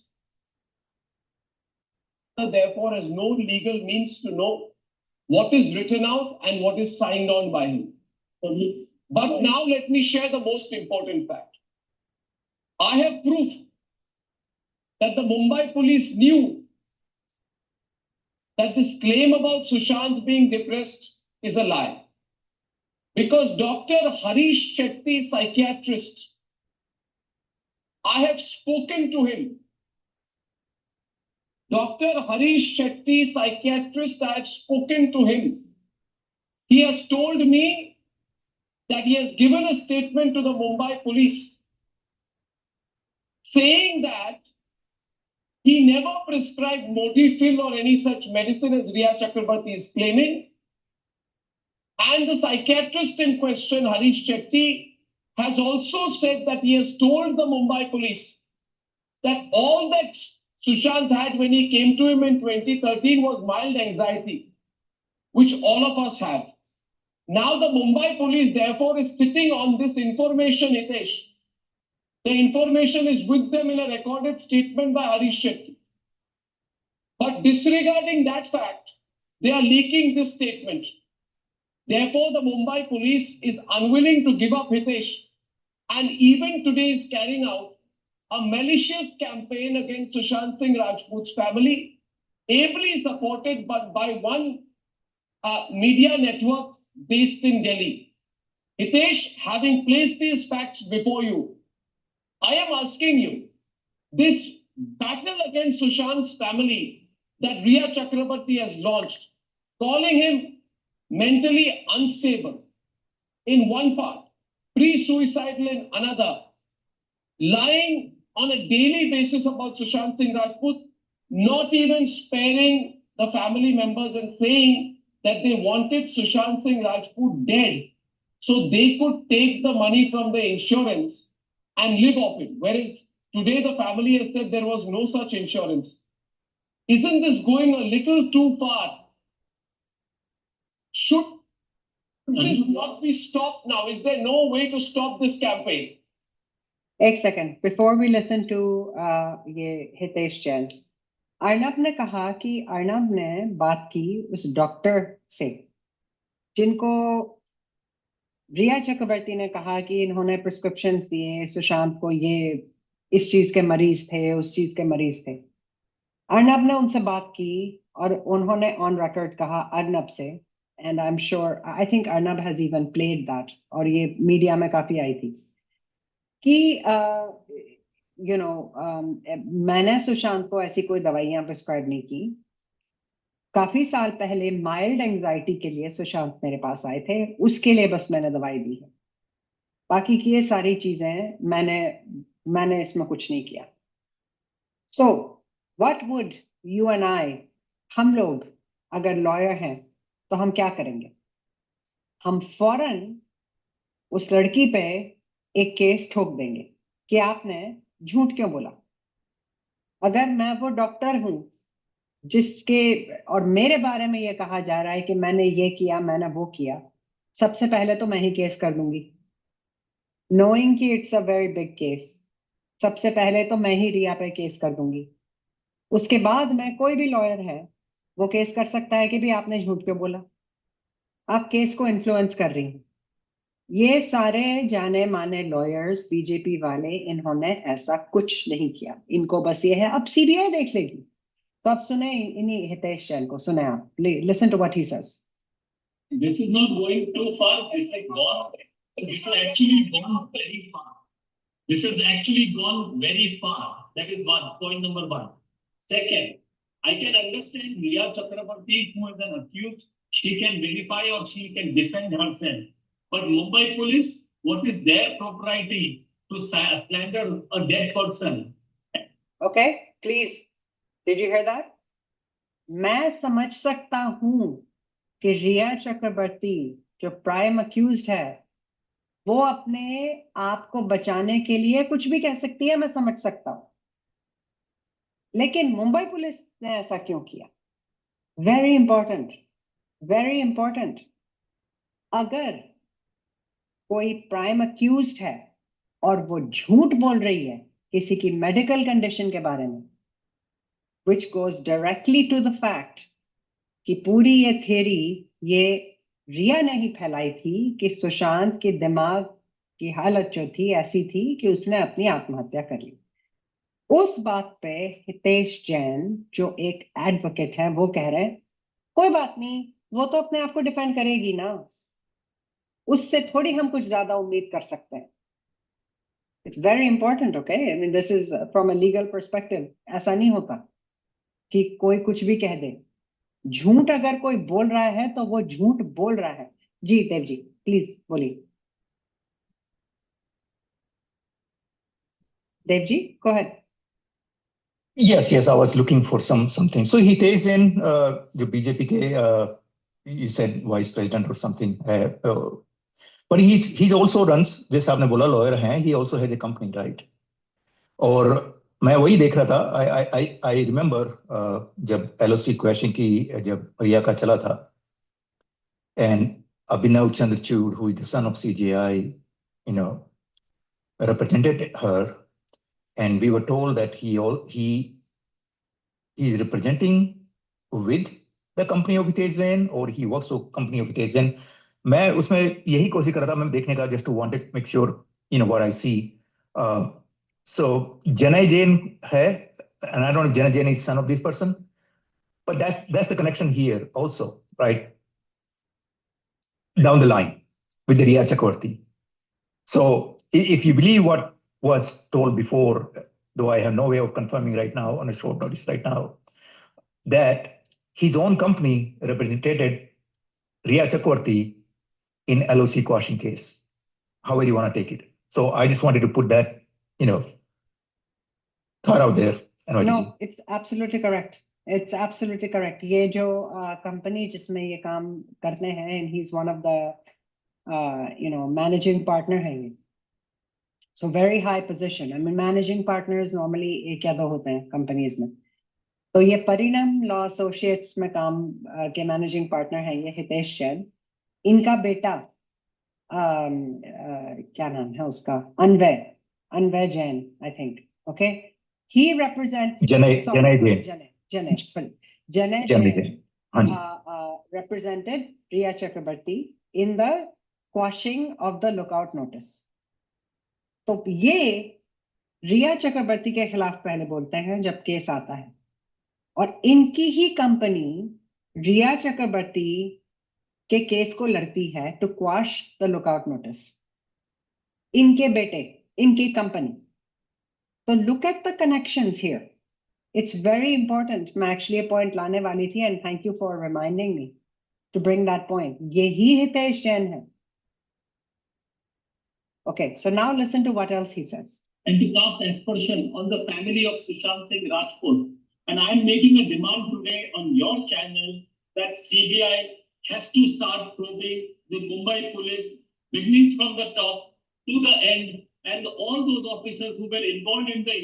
therefore has no legal means to know what is written out and what is signed on by him. But now let me share the most important fact. I have proof that the Mumbai police knew that this claim about Sushant being depressed is a lie. Because Dr. Harish Shetty, psychiatrist, I have spoken to him. Dr. Harish Shetty, psychiatrist, I have spoken to him. He has told me that he has given a statement to the Mumbai police saying that he never prescribed Modifil or any such medicine as Riya Chakrabarti is claiming. And the psychiatrist in question, Harish Shetty, has also said that he has told the Mumbai police that all that Sushant had when he came to him in 2013 was mild anxiety, which all of us have. Now the Mumbai police therefore is sitting on this information, Hitesh. The information is with them in a recorded statement by Harish Shetty. But disregarding that fact, they are leaking this statement. Therefore, the Mumbai police is unwilling to give up Hitesh, and even today is carrying out a malicious campaign against Sushant Singh Rajput's family, ably supported by one media network based in Delhi. Hitesh, having placed these facts before you, I am asking you, this battle against Sushant's family that Riya Chakrabarti has launched, calling him mentally unstable in one part, pre-suicidal in another, lying on a daily basis about Sushant Singh Rajput, not even sparing the family members and saying that they wanted Sushant Singh Rajput dead so they could take the money from the insurance and live off it. Whereas today the family has said there was no such insurance. Isn't this going a little too far? Should this not be stopped now? Is there no way to stop this campaign? एक second, before we listen to ये हितेश जैन, अर्नब ने कहा कि अर्नब ने बात की उस doctor से जिनको रिया चक्रवर्ती ने कहा कि इन्होंने प्रिस्क्रिप्शंस दिए सुशांत को, ये इस चीज के मरीज थे, उस चीज के मरीज थे। अर्नब ने उनसे बात की और उन्होंने ऑन रिकॉर्ड कहा अर्नब से, and I am sure, I think Arnab has even played that, और ये मीडिया में काफी आई थी कि मैंने सुशांत को ऐसी कोई दवाइयां प्रिस्क्राइब नहीं की। काफी साल पहले माइल्ड एंजाइटी के लिए सुशांत मेरे पास आए थे, उसके लिए बस मैंने दवाई दी है। बाकी की ये सारी चीजें मैंने इसमें कुछ नहीं किया. So what would you and I, हम लोग अगर लॉयर हैं तो हम क्या करेंगे? हम फौरन उस लड़की पे एक केस ठोक देंगे कि आपने झूठ क्यों बोला. अगर मैं वो डॉक्टर हूं जिसके और मेरे बारे में ये कहा जा रहा है कि मैंने ये किया, मैंने वो किया, सबसे पहले तो मैं ही केस कर दूंगी, नोइंग कि it's a very big case. सबसे पहले तो मैं ही रिया पे केस कर दूंगी. उसके बाद में कोई भी लॉयर है वो केस कर सकता है कि भी आपने झूठ क्यों बोला, आप केस को इन्फ्लुएंस कर रही हैं. ये सारे जाने माने लॉयर्स बीजेपी वाले, इन्होंने ऐसा कुछ नहीं किया. इनको बस ये है अब सीबीआई देख लेगी. तो आप सुने इन्हीं हितेश जैन को, सुने आप, listen to what he says. This is not going too far. This has actually gone very far. This has actually gone very far. That is one, point number one. Second, I can understand Riya Chakrabarti, who is an accused, she can verify or she can defend herself. But Mumbai police, what is their propriety to slander a dead person? Okay please, did you here that? मैं समझ सकता हूं कि रिया चक्रवर्ती जो prime accused है वो अपने आप को बचाने के लिए कुछ भी कह सकती है, मैं समझ सकता हूं. लेकिन मुंबई पुलिस ने ऐसा क्यों किया? Very important, very important. अगर कोई प्राइम अक्यूज्ड है और वो झूठ बोल रही है किसी की मेडिकल कंडीशन के बारे में, which goes directly to the fact कि पूरी ये थ्योरी ये रिया ने ही फैलाई थी कि सुशांत के दिमाग की हालत जो थी ऐसी थी कि उसने अपनी आत्महत्या कर ली. उस बात पे हितेश जैन जो एक एडवोकेट है वो कह रहे हैं कोई बात नहीं, वो तो अपने आप को डिफेंड करेगी ना, उससे थोड़ी हम कुछ ज्यादा उम्मीद कर सकते हैं. It's very important. Okay, I mean this is from a legal perspective. ऐसा नहीं होता कि कोई कुछ भी कह दे. झूठ अगर कोई बोल रहा है तो वो झूठ बोल रहा है. जी देव जी प्लीज बोलिए. Dev ji go ahead. Yes, I was looking for something. So Hitesh Jain, जो बीजेपी के, you said vice president or something, but he also runs, जैसे आपने बोला lawyer हैं, he also has a company, right? और मैं वही देख रहा था. I remember जब LOC क्वेश्चन की जब रिया का चला था, and Abhinav Chandrachud, who is the son of CJI, represented her, and we were told that he is representing with the company of Hitesh Jain or he works for company of Hitesh Jain. मैं उसमें यही कोशिश कर रहा था मैं देखने का, just to wanted to make sure what I see. So Janay Jain है, and I don't know if Janay Jain is son of this person, but that's the connection here also, right? Down the line with the Riya Chakrabarti. So if you believe what was told before, though I have no way of confirming right now on a short notice right now, that his own company represented Riya Chakrabarti in LOC quashing case, however you want to take it. So I just wanted to put that, thought out there. No, it's absolutely correct. It's absolutely correct. ये जो company जिसमें ये काम करते हैं, and he's one of the managing partner है ये. So very high position. I mean managing partners normally एक या दो होते हैं कंपनीज में. तो ये परिणाम लॉ एसोसिएट्स में काम के मैनेजिंग पार्टनर है ये हितेश जैन. इनका बेटा क्या नाम है उसका, Anvay Jain I think. Okay, he represents Janay represented Riya Chakrabarti in the quashing of the lookout notice. तो ये रिया चक्रवर्ती के खिलाफ पहले बोलते हैं जब केस आता है, और इनकी ही कंपनी रिया चक्रवर्ती के केस को लड़ती है to quash the lookout notice. इनके बेटे, इनकी कंपनी. तो look at the connections here. It's very important. मैं एक्चुअली पॉइंट लाने वाली थी, and thank you for reminding me to bring that point. यही हितेश जैन है. Okay, so now listen to what else he says. And to cast aspersion on the family of Sushant Singh Rajput. And I am making a demand today on your channel that CBI has to start probing the Mumbai police, beginning from the top to the end, and all those officers who were involved in the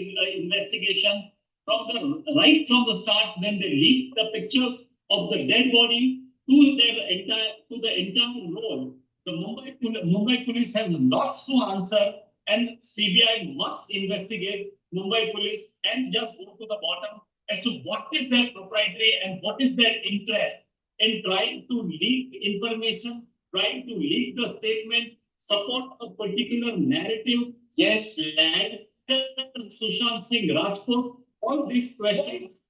investigation from the start, when they leaked the pictures of the dead body to the entire road. The Mumbai police has lots to answer, and CBI must investigate Mumbai police and just go to the bottom as to what is their proprietary and what is their interest in trying to leak information, trying to leak the statement, support a particular narrative. Yes, and Sushant Singh Rajput. All these questions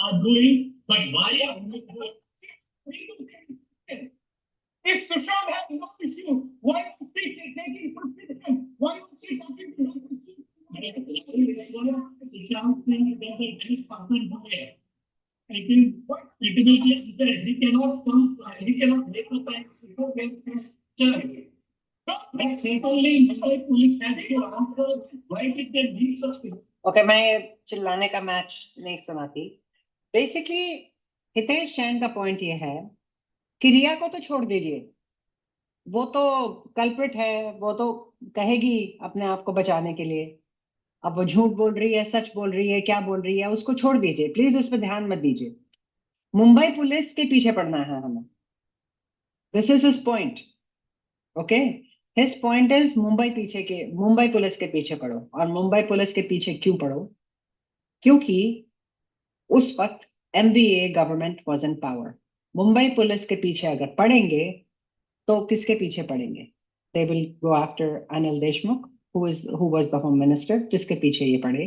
are doing, but why are we doing? If Sushant has no issue, why is he taking proceedings? Why is he talking to Sushant Singh doesn't any person there. It will be that he cannot come, he cannot make up and but certainly Mumbai police has to answer why did they leak such things. Okay, मैं चिल्लाने का match नहीं सुनाती. Basically Hitesh Jain का point ये है कि रिया को तो छोड़ दीजिए, वो तो कल्प्रिट है, वो तो कहेगी अपने आप को बचाने के लिए. अब वो झूठ बोल रही है, सच बोल रही है, क्या बोल रही है, उसको छोड़ दीजिए प्लीज, उस पर ध्यान मत दीजिए. मुंबई पुलिस के पीछे पड़ना है हमें. This is his point. Okay, his point is Mumbai police के पीछे पड़ो. और मुंबई पुलिस के पीछे क्यों पड़ो? क्योंकि उस वक्त MVA government was in power. Mumbai police के पीछे अगर पड़ेंगे तो किसके पीछे पड़ेंगे? They will go after Anil Deshmukh, who was the home minister, जिसके पीछे ये पड़े.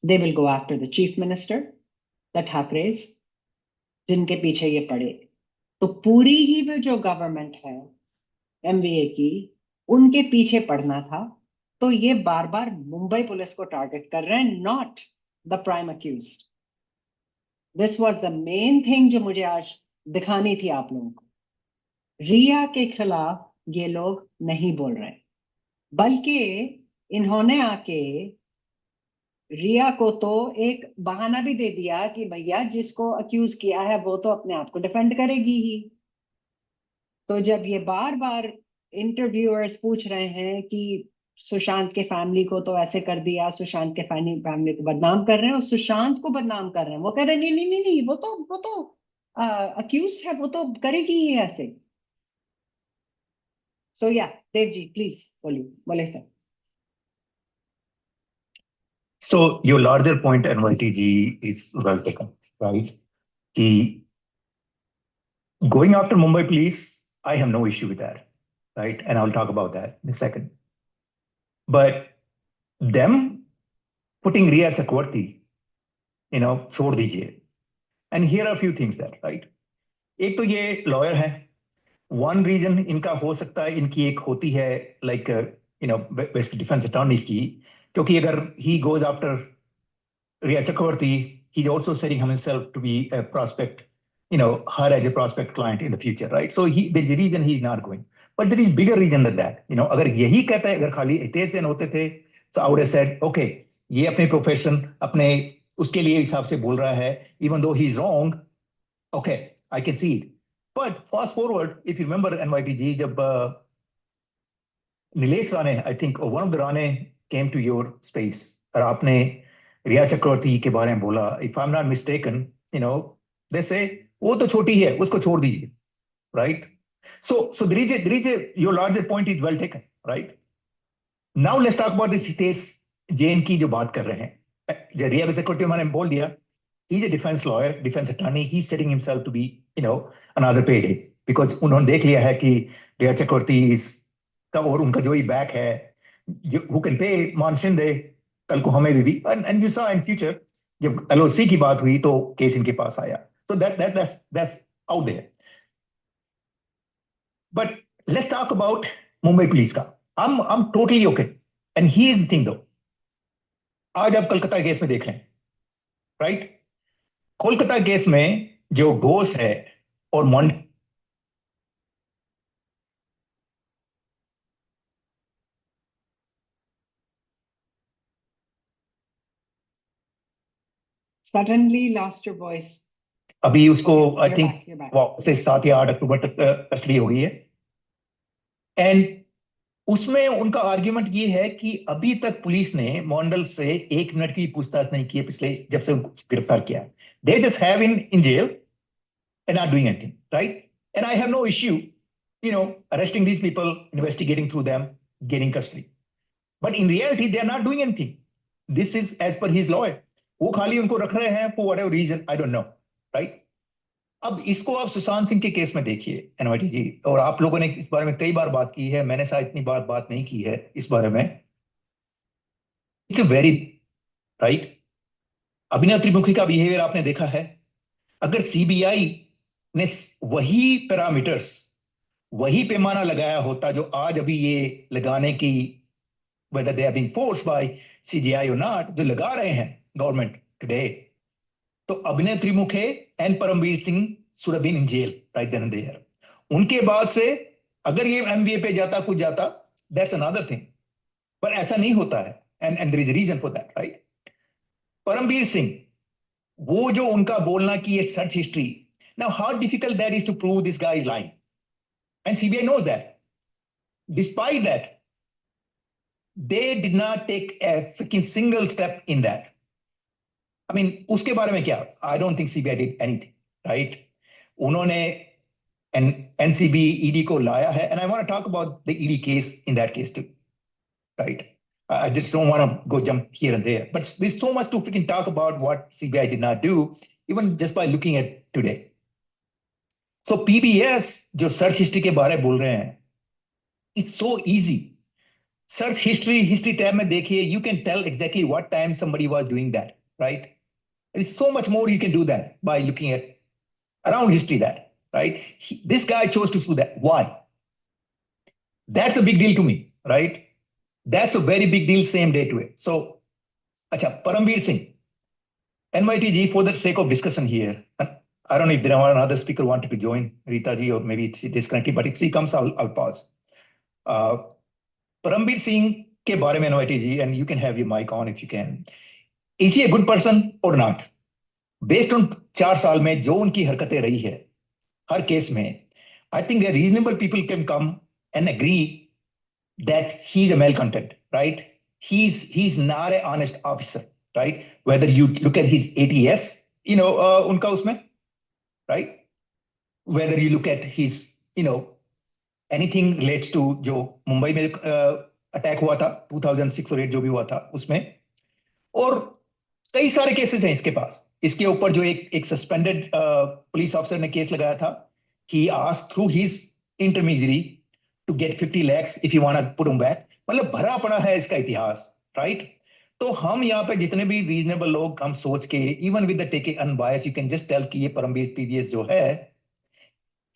They will go after the chief minister, the Thakres, जिनके पीछे ये पड़े. तो पूरी ही वो जो गवर्नमेंट है MVA की, उनके पीछे पड़ना था. तो ये बार बार मुंबई पुलिस को टारगेट कर रहे हैं, not the prime accused. This was the main thing जो मुझे आज दिखानी थी आप लोगों को. रिया के खिलाफ ये लोग नहीं बोल रहे, बल्कि इन्होंने आके रिया को तो एक बहाना भी दे दिया कि भैया जिसको अक्यूज किया है वो तो अपने आप को डिफेंड करेगी ही. तो जब ये बार बार इंटरव्यूअर्स पूछ रहे हैं कि सुशांत के फैमिली को तो ऐसे कर दिया, सुशांत के फैमिली को बदनाम कर रहे हैं और सुशांत को बदनाम कर रहे हैं, वो कह रहे हैं नहीं, वो तो अक्यूज है, वो तो करेगी ही ऐसे. सो या देव जी प्लीज बोले sir. So your larger point, NYT ji, is well taken, right? Going after Mumbai police, I have no issue with that, right? And I'll talk about that in a second. But them putting Riya Chakravarti, छोड़ दीजिए. And here are a few things there, right? एक तो ये lawyer है. One reason इनका हो सकता है, इनकी एक होती है like best defense attorneys की, क्योंकि अगर he goes after Riya Chakravarti, he's also setting himself to be a prospect, her as a prospect client in the future, right? So there's a reason he's not going. But there is bigger reason than that. अगर यही कहता है, अगर खाली हितेश जैन होते थे, so I would have said, okay, ये अपने प्रोफेशन, अपने उसके लिए हिसाब से बोल रहा है, even though he's wrong, okay, I can see it. But fast forward, if you remember NYT ji, जब Nilesh Rane, I think one of the Rane came to your space, और आपने रिया चक्रवर्ती के बारे में बोला, if I'm not mistaken, they say वो तो छोटी है, उसको छोड़ दीजिए, right? So there is your larger point is well taken, right? Now let's talk about this Hitesh Jain की जो बात कर रहे हैं. रिया चक्रवर्ती मैंने बोल दिया, he's a defense lawyer, defense attorney, he's setting himself to be, another payday, because उन्होंने देख लिया है कि रिया चक्रवर्ती का और उनका जो ही बैक है, who can pay मानसिंदे, कल को हमें भी, and you saw in future जब LOC की बात हुई तो केस इनके पास आया. So that's out there. But let's talk about Mumbai police का. I'm totally okay. And here's the thing though. आज आप कलकत्ता केस में देख रहे हैं, right? कोलकाता केस में जो घोष है और Suddenly lost your voice. अभी उसको आई You're think back. You're back. से 7 या 8 अक्टूबर तक कस्टडी हो गई है। एंड उसमें उनका आर्ग्यूमेंट ये है कि अभी तक पुलिस ने मोंडल से 1 मिनट की पूछताछ नहीं की है पिछले जब से उनको गिरफ्तार किया। They just have in jail and not doing anything, right? And I have no issue, arresting these people, investigating through them, getting custody. But in reality, they are not doing anything. This is as per his lawyer. वो खाली उनको रख रहे हैं for whatever reason, I don't know, right? अब इसको आप सुशांत सिंह के केस में देखिए एनवाईटी जी, और आप लोगों ने इस बारे में कई बार बात की है, मैंने शायद इतनी बात नहीं की है इस बारे में। It's very right. Abhinav Trimukhi का बिहेवियर आपने देखा है। अगर सीबीआई ने वही पैरामीटर्स, वही पैमाना लगाया होता जो आज अभी ये लगाने की, whether they are being forced by CGI or not, जो लगा रहे हैं गवर्नमेंट टुडे, तो Abhinav Trimukhe and Paramvir Singh should have been in jail right then and there. उनके बाद से अगर ये MVA पे जाता कुछ जाता, that's another thing. पर ऐसा नहीं होता है, and there is a reason for that, right? Paramvir Singh, वो जो उनका बोलना कि ये search history, now how difficult that is to prove this guy is lying, and CBI knows that. Despite that, they did not take a freaking single step in that. I mean, उसके बारे में क्या? I don't think CBI did anything, right? उन्होंने NCB ED को लाया है, and I want to talk about the ED case in that case too, right? I just don't want to go jump here and there, but there's so much to freaking talk about what CBI did not do, even just by looking at today. So PBS जो search history के बारे में बोल रहे हैं, it's so easy. Search history tab में देखिए, you can tell exactly what time somebody was doing that, right? There's so much more you can do that by looking at around history that, right? This guy chose to do that. Why? That's a big deal to me, right? That's a very big deal, same day to it. So, acha, Paramveer Singh, NYTG, for the sake of discussion here, I don't know if there are another speaker wanted to join, Rita ji, or maybe it's disconnected, but if she comes, I'll pause. Paramveer Singh के बारे में NYT ji, and you can have your mic on if you can. Is he a good person or not? Based on 4 साल में जो उनकी हरकतें रही है, हर केस में, I think the reasonable people can come and agree that he's a malcontent, right? He's not an honest officer, right? Whether you look at his ATS, उनका उसमें, right? Whether you look at his, anything relates to जो मुंबई में attack हुआ था 2006 और 8 जो भी हुआ था उसमें, और कई सारे केसेस हैं इसके पास। इसके ऊपर जो एक सस्पेंडेड पुलिस ऑफिसर ने केस लगाया था, he asked through his intermediary to get 50 lakhs if you want to put him back. मतलब भरा पड़ा है इसका इतिहास, राइट? तो हम यहाँ पे जितने भी रीजनेबल लोग हम सोच के, even with the take unbiased, you can just tell कि ये परमवीर PBS जो है,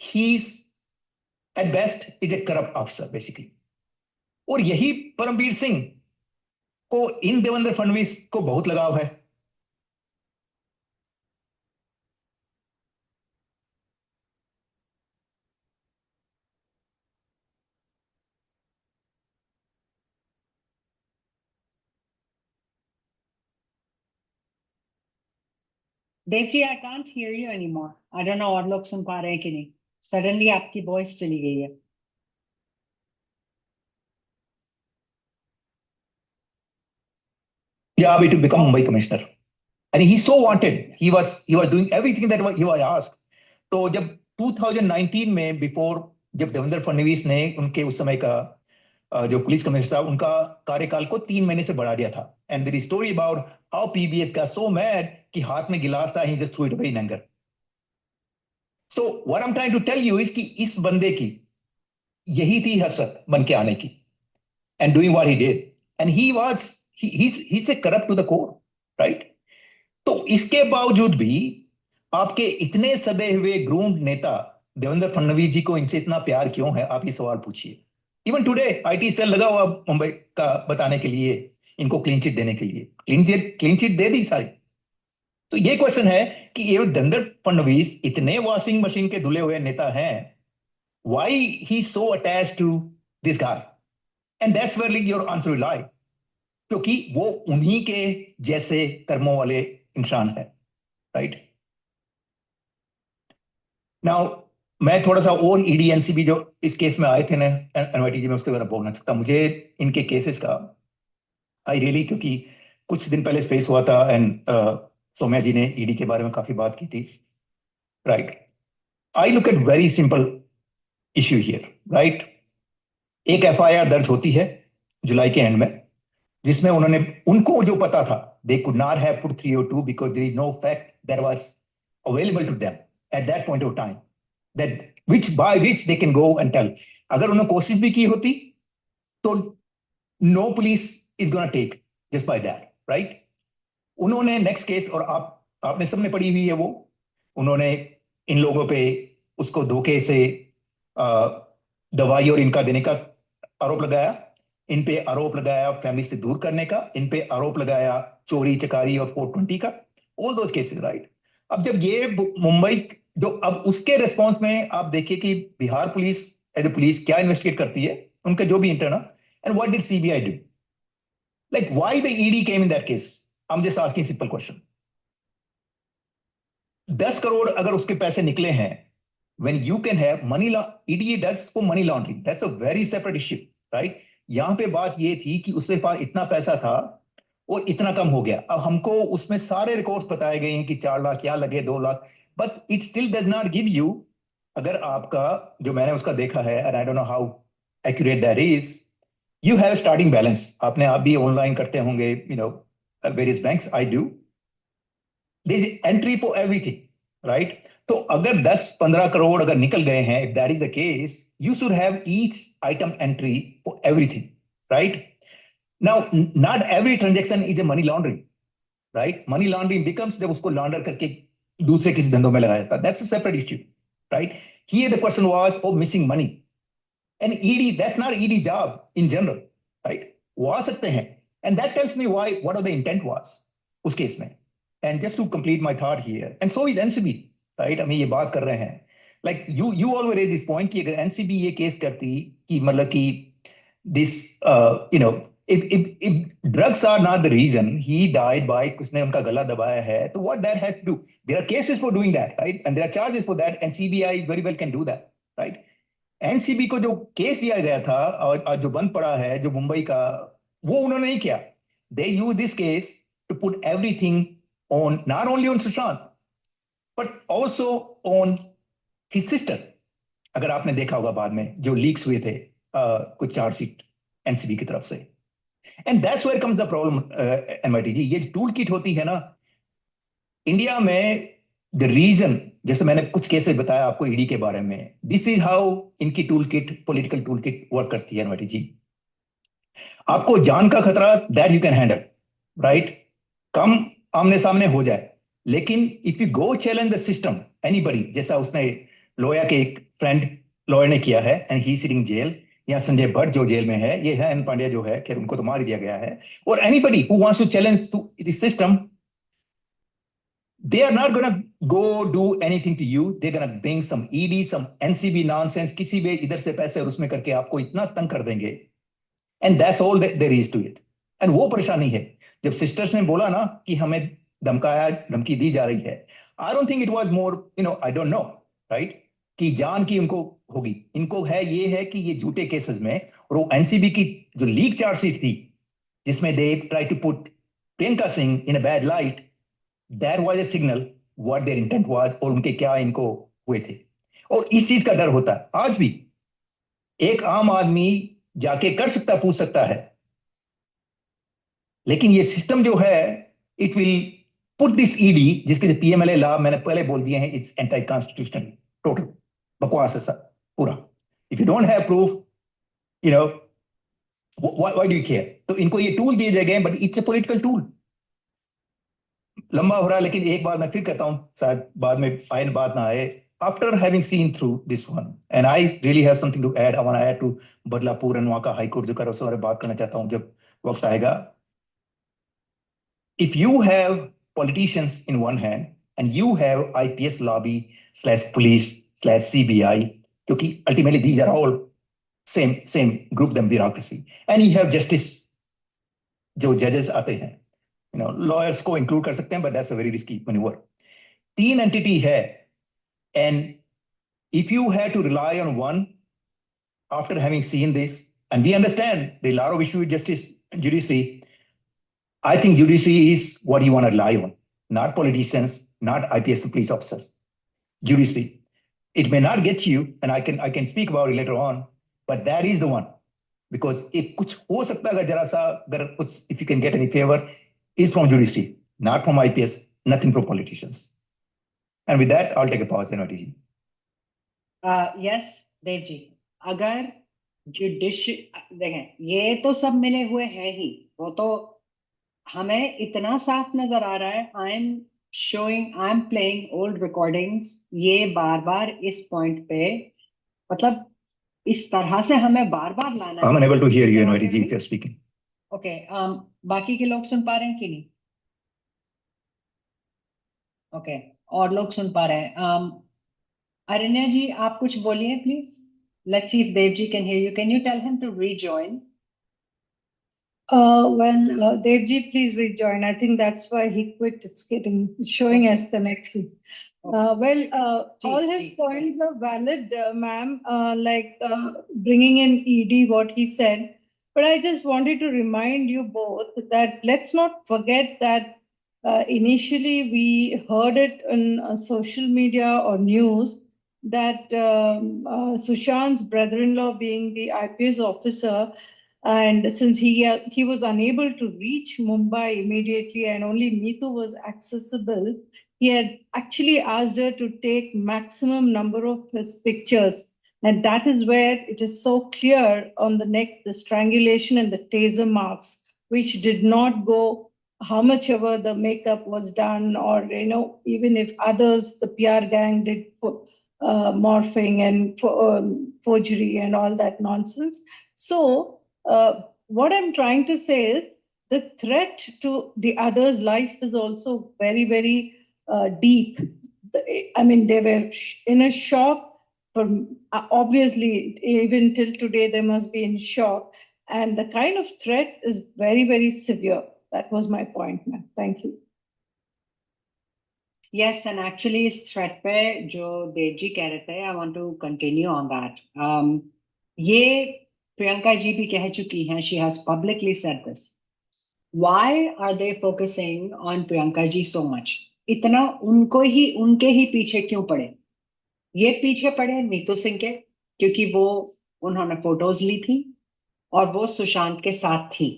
he's at best is a corrupt officer basically. और यही परमवीर सिंह को इन देवेंद्र फडणवीस को बहुत लगाव है। देव जी, I can't hear you anymore. I don't know और लोग सुन पा रहे हैं कि नहीं। Suddenly आपकी वॉइस चली गई है। Yeah, to become Mumbai commissioner, and he so wanted. He was doing everything that he was asked. तो जब 2019 में जब देवेंद्र फडणवीस ने उनके उस समय का जो पुलिस कमिश्नर था, उनका कार्यकाल को 3 महीने से बढ़ा दिया था, and there is story about how PBS got so mad कि हाथ में गिलास था, he just threw it away in anger. So what I'm trying to tell you is कि इस बंदे की यही थी हसरत बन के आने की, and doing what he did, and he's a corrupt to the core, right? तो इसके बावजूद भी आपके इतने सदे हुए ग्रूम्ड नेता देवेंद्र फडणवीस जी को इनसे इतना प्यार क्यों है, आप ये सवाल पूछिए। इवन टुडे IT सेल लगा हुआ मुंबई का बताने के लिए, इनको क्लीन चिट देने के लिए, क्लीन चिट दे दी सारी। तो ये क्वेश्चन है कि ये देवेंद्र फडणवीस इतने वॉशिंग मशीन के धुले हुए नेता हैं, why he so attached to this guy? And that's where your answer will lie, क्योंकि वो उन्हीं के जैसे कर्मों वाले इंसान है। राइट? नाउ मैं थोड़ा सा और ईडी एनसीबी जो इस केस में आए थे ना एनवाईटी जी में, उसके बारे में बोलना चाहता हूं। मुझे इनके केसेस का आई रियली, क्योंकि कुछ दिन पहले स्पेस हुआ था एंड सौम्या जी ने ईडी के बारे में काफी बात की थी, right? I look at very simple issue here, right? एक एफआईआर दर्ज होती है जुलाई के एंड में, जिसमें उन्होंने, उनको जो पता था, they could not have put 302 because there is no fact that was available to them at that point of time, that by which they can go and tell. अगर उन्होंने कोशिश भी की होती तो no police is gonna take just by that, right? उन्होंने next case, और आपने सबने पढ़ी हुई है वो, उन्होंने इन लोगों पे उसको धोखे से दवाई और इनका देने का आरोप लगाया, इन पे आरोप लगाया फैमिली से दूर करने का, इन पे आरोप लगाया चोरी चकारी और 420 का, ऑल दोज केसेस, राइट? अब जब ये मुंबई जो, अब उसके रिस्पॉन्स में आप देखिए कि Bihar police as a police क्या इन्वेस्टिगेट करती है, उनका जो भी internal, and what did CBI do? Like why the ED came in that case? I am just asking simple question. 10 crore अगर उसके पैसे निकले हैं, when you can have money EDA does for money laundering, that's a very separate issue, right? यहां पे बात ये थी कि उसके पास इतना पैसा था और इतना कम हो गया। अब हमको उसमें सारे रिकॉर्ड्स बताए गए हैं कि 4 लाख क्या लगे, 2 lakh, but it still does not give you, अगर आपका जो मैंने उसका देखा है, and I don't know how accurate that is, you have starting balance, आपने आप भी ऑनलाइन करते होंगे, you know, various banks, I do, there is entry for everything, right? तो अगर 10-15 करोड़ अगर निकल गए हैं, if that is the case, you should have each item entry for everything, right? Now, not every transaction is a money laundering, right? Money laundering becomes जब उसको launder करके दूसरे किसी धंधों में लगाया जाता है, that's a separate issue, right? Here the question was of missing money, and ED, that's not ED job in general, right? वो आ सकते हैं, and that tells me why, what the intent was उस केस में. And just to complete my thought here, and so is NCB, right? हम ये बात कर रहे हैं, like you always raise this point कि अगर एनसीबी ये केस करती कि मतलब कि this, you know, if drugs are not the reason he died by, किसने उनका गला दबाया है, तो what that has to do, there are cases for doing that, right? And there are charges for that, and CBI very well can do that, right? NCB को जो case दिया गया था और जो बंद पड़ा है जो मुंबई का, वो उन्होंने नहीं किया। They use this case to put everything on, not only on Sushant but also on his sister। अगर आपने देखा होगा बाद में जो लीक्स हुए थे कुछ चार्जशीट एनसीबी की तरफ से, and that's where comes the problem. NYT ji, ये टूल किट होती है ना इंडिया में, द रीजन, जैसे मैंने कुछ केसेस बताया आपको ईडी के बारे में, दिस इज हाउ इनकी tool kit, political tool kit work करती है। एनवाईटी जी, आपको जान का खतरा that you can handle, right? कम आमने सामने हो जाए, लेकिन if you go challenge the system, anybody, जैसा उसने लोया के एक फ्रेंड लॉयर ने किया है, एंड ही सिटिंग जेल, या संजय भट्ट जो जेल में है, ये है एन पांड्या जो है, खैर उनको तो मार दिया गया है, और anybody who wants to challenge to this system, they are not going to go do anything to you, they're going to bring some ED, some NCB nonsense, किसी भी इधर से पैसे और उसमें करके आपको इतना तंग कर देंगे, and that's all that there is to it। and वो परेशानी है। जब सिस्टर्स ने बोला ना कि हमें धमकी दी जा रही है, आई don't think it was more, you know, I don't no, right, कि जान की उनको होगी, इनको है ये है कि ये झूठे केसेस में, और वो एनसीबी की जो लीक चार्जशीट थी जिसमें they try to put Priyanka Singh in a bad light, that was a signal what their intent was, और उनके क्या इनको हुए थे। और इस चीज का डर होता है आज भी, एक आम आदमी जाके कर सकता, पूछ सकता है, लेकिन ये सिस्टम जो है, it will put this ED, जिसके पीएमएलए लॉ मैंने पहले बोल दिए हैं, इट्स एंटी कॉन्स्टिट्यूशनल, टोटल बकवास है सब पूरा। If you don't have proof, you know, why do you care? तो इनको ये टूल दिए गए हैं, but it's a political tool. लंबा हो रहा है, लेकिन एक बात मैं फिर कहता हूं, शायद बाद में फाइन बात ना आए। After having seen through this one, and I really have something to add, I want to add to Badlapur and वहां का हाई कोर्ट जो कर, उसके बारे में बात करना चाहता हूं जब वक्त आएगा। If you have politicians in one hand and you have IPS lobby / police / CBI, क्योंकि ultimately these are all same group them bureaucracy, and you have justice, जो judges आते हैं, you know, lawyers को include कर सकते हैं, but that's a very risky maneuver। तीन entity है, and if you had to rely on one after having seen this, and we understand the lot of issue with justice and judiciary, I think judiciary is what you want to rely on, not politicians, not IPS and police officers. Judiciary. It may not get you, and I can speak about it later on, but that is the one. Because if कुछ हो सकता है, अगर जरा सा, अगर कुछ, if you can get any favor, is from judiciary, not from IPS, nothing from politicians. And with that, I'll take a pause, NYT ji. Yes Dev ji, अगर देखें, ये तो सब मिले हुए हैं ही, वो तो हमें इतना साफ नजर आ रहा है. I am playing old recordings, ये बार बार इस पॉइंट पे, मतलब इस तरह से हमें बार बार लाना I'm है. unable to hear you, NYT ji, if you're speaking. Okay, बाकी के लोग सुन पा रहे हैं कि नहीं? ओके, और लोग सुन पा रहे हैं. अरण्या जी, आप कुछ बोलिए please. Let's see if Dev ji can hear you. Can you tell him to rejoin? Devji, please rejoin. I think that's why he quit. It's showing Okay. as connection. All his points are valid, ma'am, bringing in ED, what he said. But I just wanted to remind you both that let's not forget that initially we heard it on social media or news that Sushant's brother-in-law, being the IPS officer, and since he was unable to reach Mumbai immediately and only Meetu was accessible, he had actually asked her to take maximum number of his pictures. And that is where it is so clear on the neck, the strangulation and the taser marks, which did not go how much ever the makeup was done, or, even if others, the PR gang did morphing and forgery and all that nonsense. So what I'm trying to say is the threat to the other's life is also very, very deep. I mean, they were in a shock. Obviously, even till today, they must be in shock. And the kind of threat is very, very severe. That was my point, ma'am. Thank you. Yes, and actually इस threat पे जो देव जी कह रहे थे, I want to continue on that. ये प्रियंका जी भी कह चुकी हैं, she has publicly said this. Why are they focusing on Priyanka ji so much? इतना उनके ही पीछे क्यों पड़े? ये पीछे पड़े नीतू सिंह के, क्योंकि उन्होंने फोटोज ली थी और वो सुशांत के साथ थी,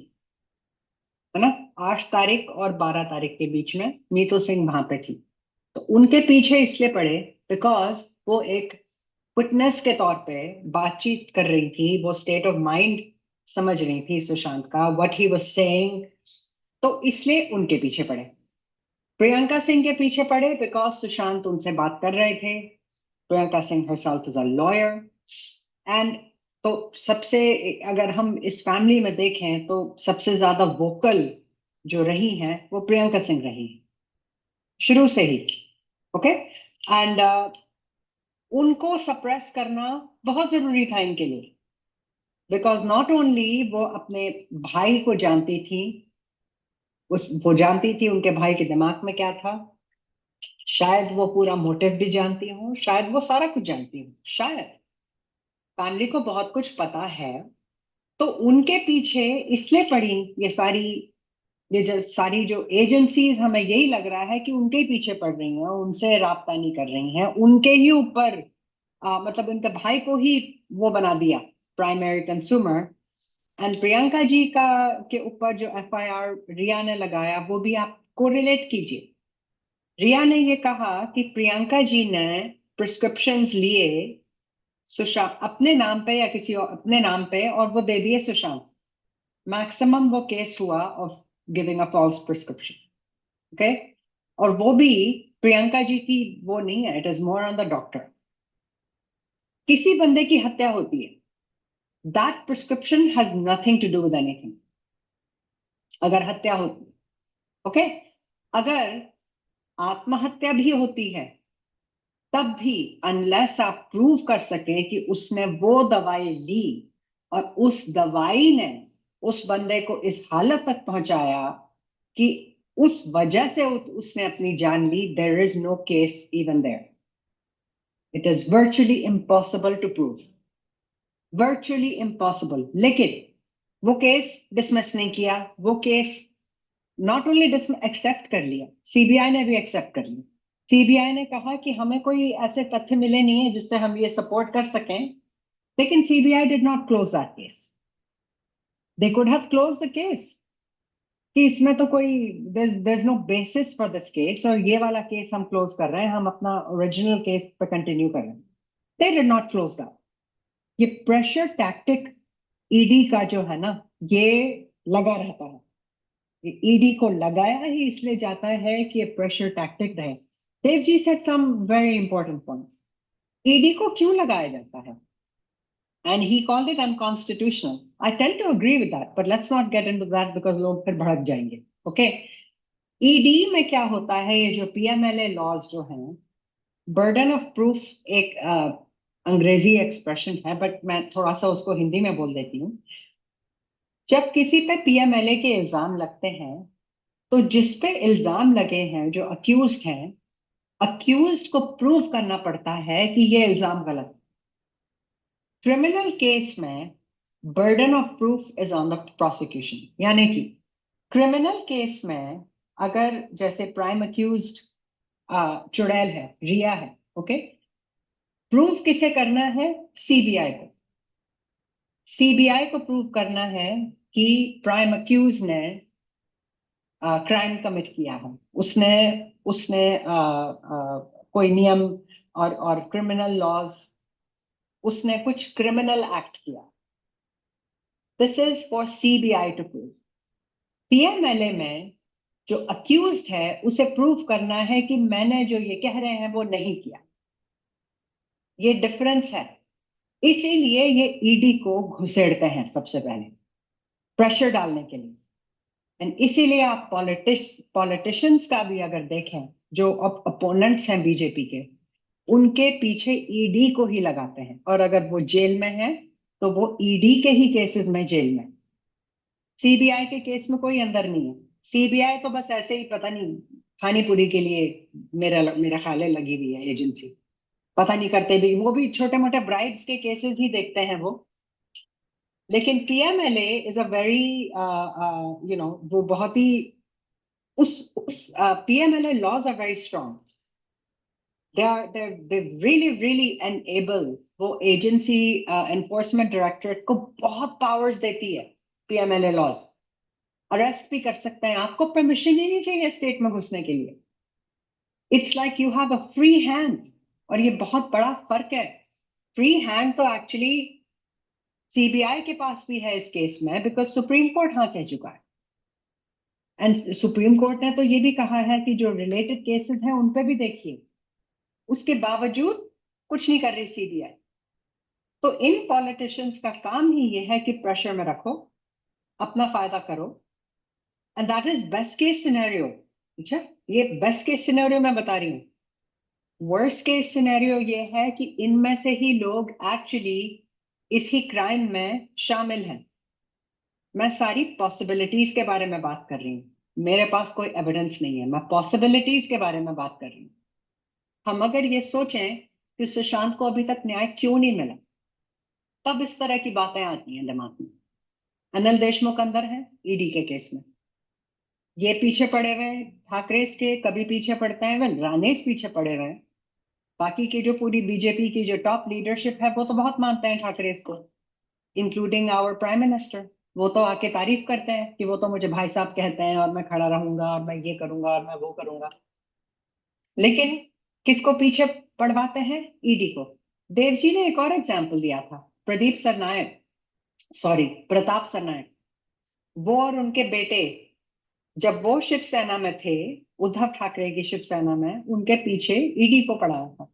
है ना? 8 तारीख और 12 तारीख के बीच में नीतू सिंह वहां पे थी. तो उनके पीछे इसलिए पड़े बिकॉज वो एक विटनेस के तौर पे बातचीत कर रही थी, वो स्टेट ऑफ माइंड समझ रही थी सुशांत का, व्हाट ही वाज सेइंग. तो इसलिए उनके पीछे पड़े. प्रियंका सिंह के पीछे पड़े बिकॉज सुशांत उनसे बात कर रहे थे. Priyanka Singh herself is a lawyer. And तो सबसे, अगर हम इस फैमिली में देखें तो सबसे ज्यादा वोकल जो रही हैं वो प्रियंका सिंह रही है शुरू से ही. ओके, एंड उनको सप्रेस करना बहुत जरूरी था इनके लिए, बिकॉज नॉट ओनली वो अपने भाई को जानती थी, वो जानती थी उनके भाई के दिमाग में क्या था, शायद वो पूरा मोटिव भी जानती हूँ, शायद वो सारा कुछ जानती हूँ, शायद फैमिली को बहुत कुछ पता है. तो उनके पीछे इसलिए पड़ी ये सारी जो एजेंसीज, हमें यही लग रहा है कि उनके ही पीछे पड़ रही हैं, उनसे राब्ता नहीं कर रही हैं, उनके ही ऊपर मतलब उनके भाई को ही वो बना दिया primary consumer. And Priyanka ji के ऊपर जो FIR रिया ने लगाया वो भी आप कोरिलेट कीजिए. रिया ने ये कहा कि प्रियंका जी ने प्रिस्क्रिप्शंस लिए सुशांत अपने नाम पे या किसी और अपने नाम पे, और वो दे दिए सुशांत. मैक्सिमम वो केस हुआ of giving a false prescription. Okay, और वो भी प्रियंका जी की वो नहीं है, it is more on the doctor. किसी बंदे की हत्या होती है, that prescription has nothing to do with anything. अगर हत्या होती, ओके, अगर आत्महत्या भी होती है तब भी अनलेस आप प्रूव कर सकें कि उसने वो दवाई ली और उस दवाई ने उस बंदे को इस हालत तक पहुंचाया कि उस वजह से उसने अपनी जान ली. There is no case even there. It is virtually impossible to prove, virtually impossible. लेकिन वो केस डिसमिस नहीं किया, वो केस नॉट ओनली एक्सेप्ट कर लिया, सीबीआई ने भी एक्सेप्ट कर लिया. सीबीआई ने कहा कि हमें कोई ऐसे तथ्य मिले नहीं है जिससे हम ये सपोर्ट कर सकें, लेकिन CBI did not close that case. They could have close the case कि इसमें तो कोई there is no basis for this case, और ये वाला केस हम क्लोज कर रहे हैं, हम अपना ओरिजिनल केस पे कंटिन्यू कर रहे हैं. They did not close that. ये प्रेशर टैक्टिक ईडी का जो है ना, ये लगा रहता है. ईडी को लगाया ही इसलिए जाता है कि ये प्रेशर टैक्टिक रहे. Dev ji said some very important points. ED को क्यों लगाया जाता है? And he called it unconstitutional. I tend to agree with that, but let's not get into that because लोग फिर भड़क जाएंगे. Okay? ईडी में क्या होता है, ये जो पीएमएलए लॉज जो हैं, बर्डन ऑफ प्रूफ एक अंग्रेजी एक्सप्रेशन है, बट मैं थोड़ा सा उसको हिंदी में बोल देती हूँ. जब किसी पे पीएमएलए के इल्जाम लगते हैं, तो जिस पे इल्जाम लगे हैं, जो अक्यूज्ड हैं, अक्यूज्ड को प्रूव करना पड़ता है कि ये इल्जाम गलत है. क्रिमिनल केस में burden of proof is on the prosecution. यानी कि क्रिमिनल केस में अगर जैसे प्राइम अक्यूज्ड चुड़ैल है, रिया है, ओके, प्रूव किसे करना है? सीबीआई को. सीबीआई को प्रूव करना है कि प्राइम अक्यूज ने क्राइम कमिट किया है, उसने उसने कोई नियम और क्रिमिनल लॉज, उसने कुछ क्रिमिनल एक्ट किया. This is for CBI to prove. PMLA में जो अक्यूज्ड है उसे प्रूव करना है कि मैंने जो ये कह रहे हैं वो नहीं किया. ये डिफरेंस है. इसीलिए ये ईडी को घुसेड़ते हैं सबसे पहले, प्रेशर डालने के लिए. एंड इसीलिए आप पॉलिटिशियंस का भी अगर देखें, जो अपोनेंट्स हैं बीजेपी के, उनके पीछे ईडी को ही लगाते हैं. और अगर वो जेल में है तो वो ईडी के ही केसेस में जेल में. सीबीआई के केस में कोई अंदर नहीं है. सीबीआई तो बस ऐसे ही, पता नहीं, खानीपुरी के लिए मेरा ख्याल है लगी हुई है एजेंसी. पता नहीं करते भी, वो भी छोटे मोटे ब्राइब्स के केसेस ही देखते हैं वो. लेकिन पीएमएलए इज अ वेरी वो बहुत ही उस PMLA laws are very strong. they really enable, वो एजेंसी एनफोर्समेंट डायरेक्टरेट को बहुत पावर्स देती है. पीएमएलए लॉज अरेस्ट भी कर सकते हैं, आपको परमिशन ही नहीं चाहिए स्टेट में घुसने के लिए. It's like you have a free hand. और ये बहुत बड़ा फर्क है. फ्री हैंड तो एक्चुअली सीबीआई के पास भी है इस केस में, बिकॉज सुप्रीम कोर्ट हाँ कह चुका है. एंड सुप्रीम कोर्ट ने तो ये भी कहा है कि जो रिलेटेड केसेस हैं उन पे भी देखिए. उसके बावजूद कुछ नहीं कर रही सीबीआई. तो इन पॉलिटिशियंस का काम ही ये है कि प्रेशर में रखो, अपना फायदा करो. And that is best case scenario. अच्छा, ये बेस्ट केस सिनेरियो मैं बता रही हूँ. वर्स्ट केस सिनेरियो ये है कि इनमें से ही लोग एक्चुअली इसी क्राइम में शामिल हैं. मैं सारी पॉसिबिलिटीज के बारे में बात कर रही हूँ, मेरे पास कोई एविडेंस नहीं है, मैं पॉसिबिलिटीज के बारे में बात कर रही हूँ. हम अगर ये सोचें कि सुशांत को अभी तक न्याय क्यों नहीं मिला, तब इस तरह की बातें आती हैं दिमाग में. अनिल देशमुख अंदर है ईडी के केस में, ये पीछे पड़े हुए हैं ठाकरेस के, कभी पीछे पड़ते हैं, वेल रानेस पीछे पड़े हुए हैं. बाकी की जो पूरी बीजेपी की जो टॉप लीडरशिप है वो तो बहुत मानते हैं ठाकरेस को, इंक्लूडिंग आवर प्राइम मिनिस्टर. वो तो आके तारीफ करते हैं कि वो तो मुझे भाई साहब कहते हैं और मैं खड़ा रहूंगा और मैं ये करूंगा और मैं वो करूंगा. लेकिन किसको पीछे पड़वाते हैं? ईडी को. देव जी ने एक और एग्जाम्पल दिया था, प्रताप सरनायक. वो और उनके बेटे जब वो शिवसेना में थे, उद्धव ठाकरे की शिवसेना में, उनके पीछे ईडी को पड़ा था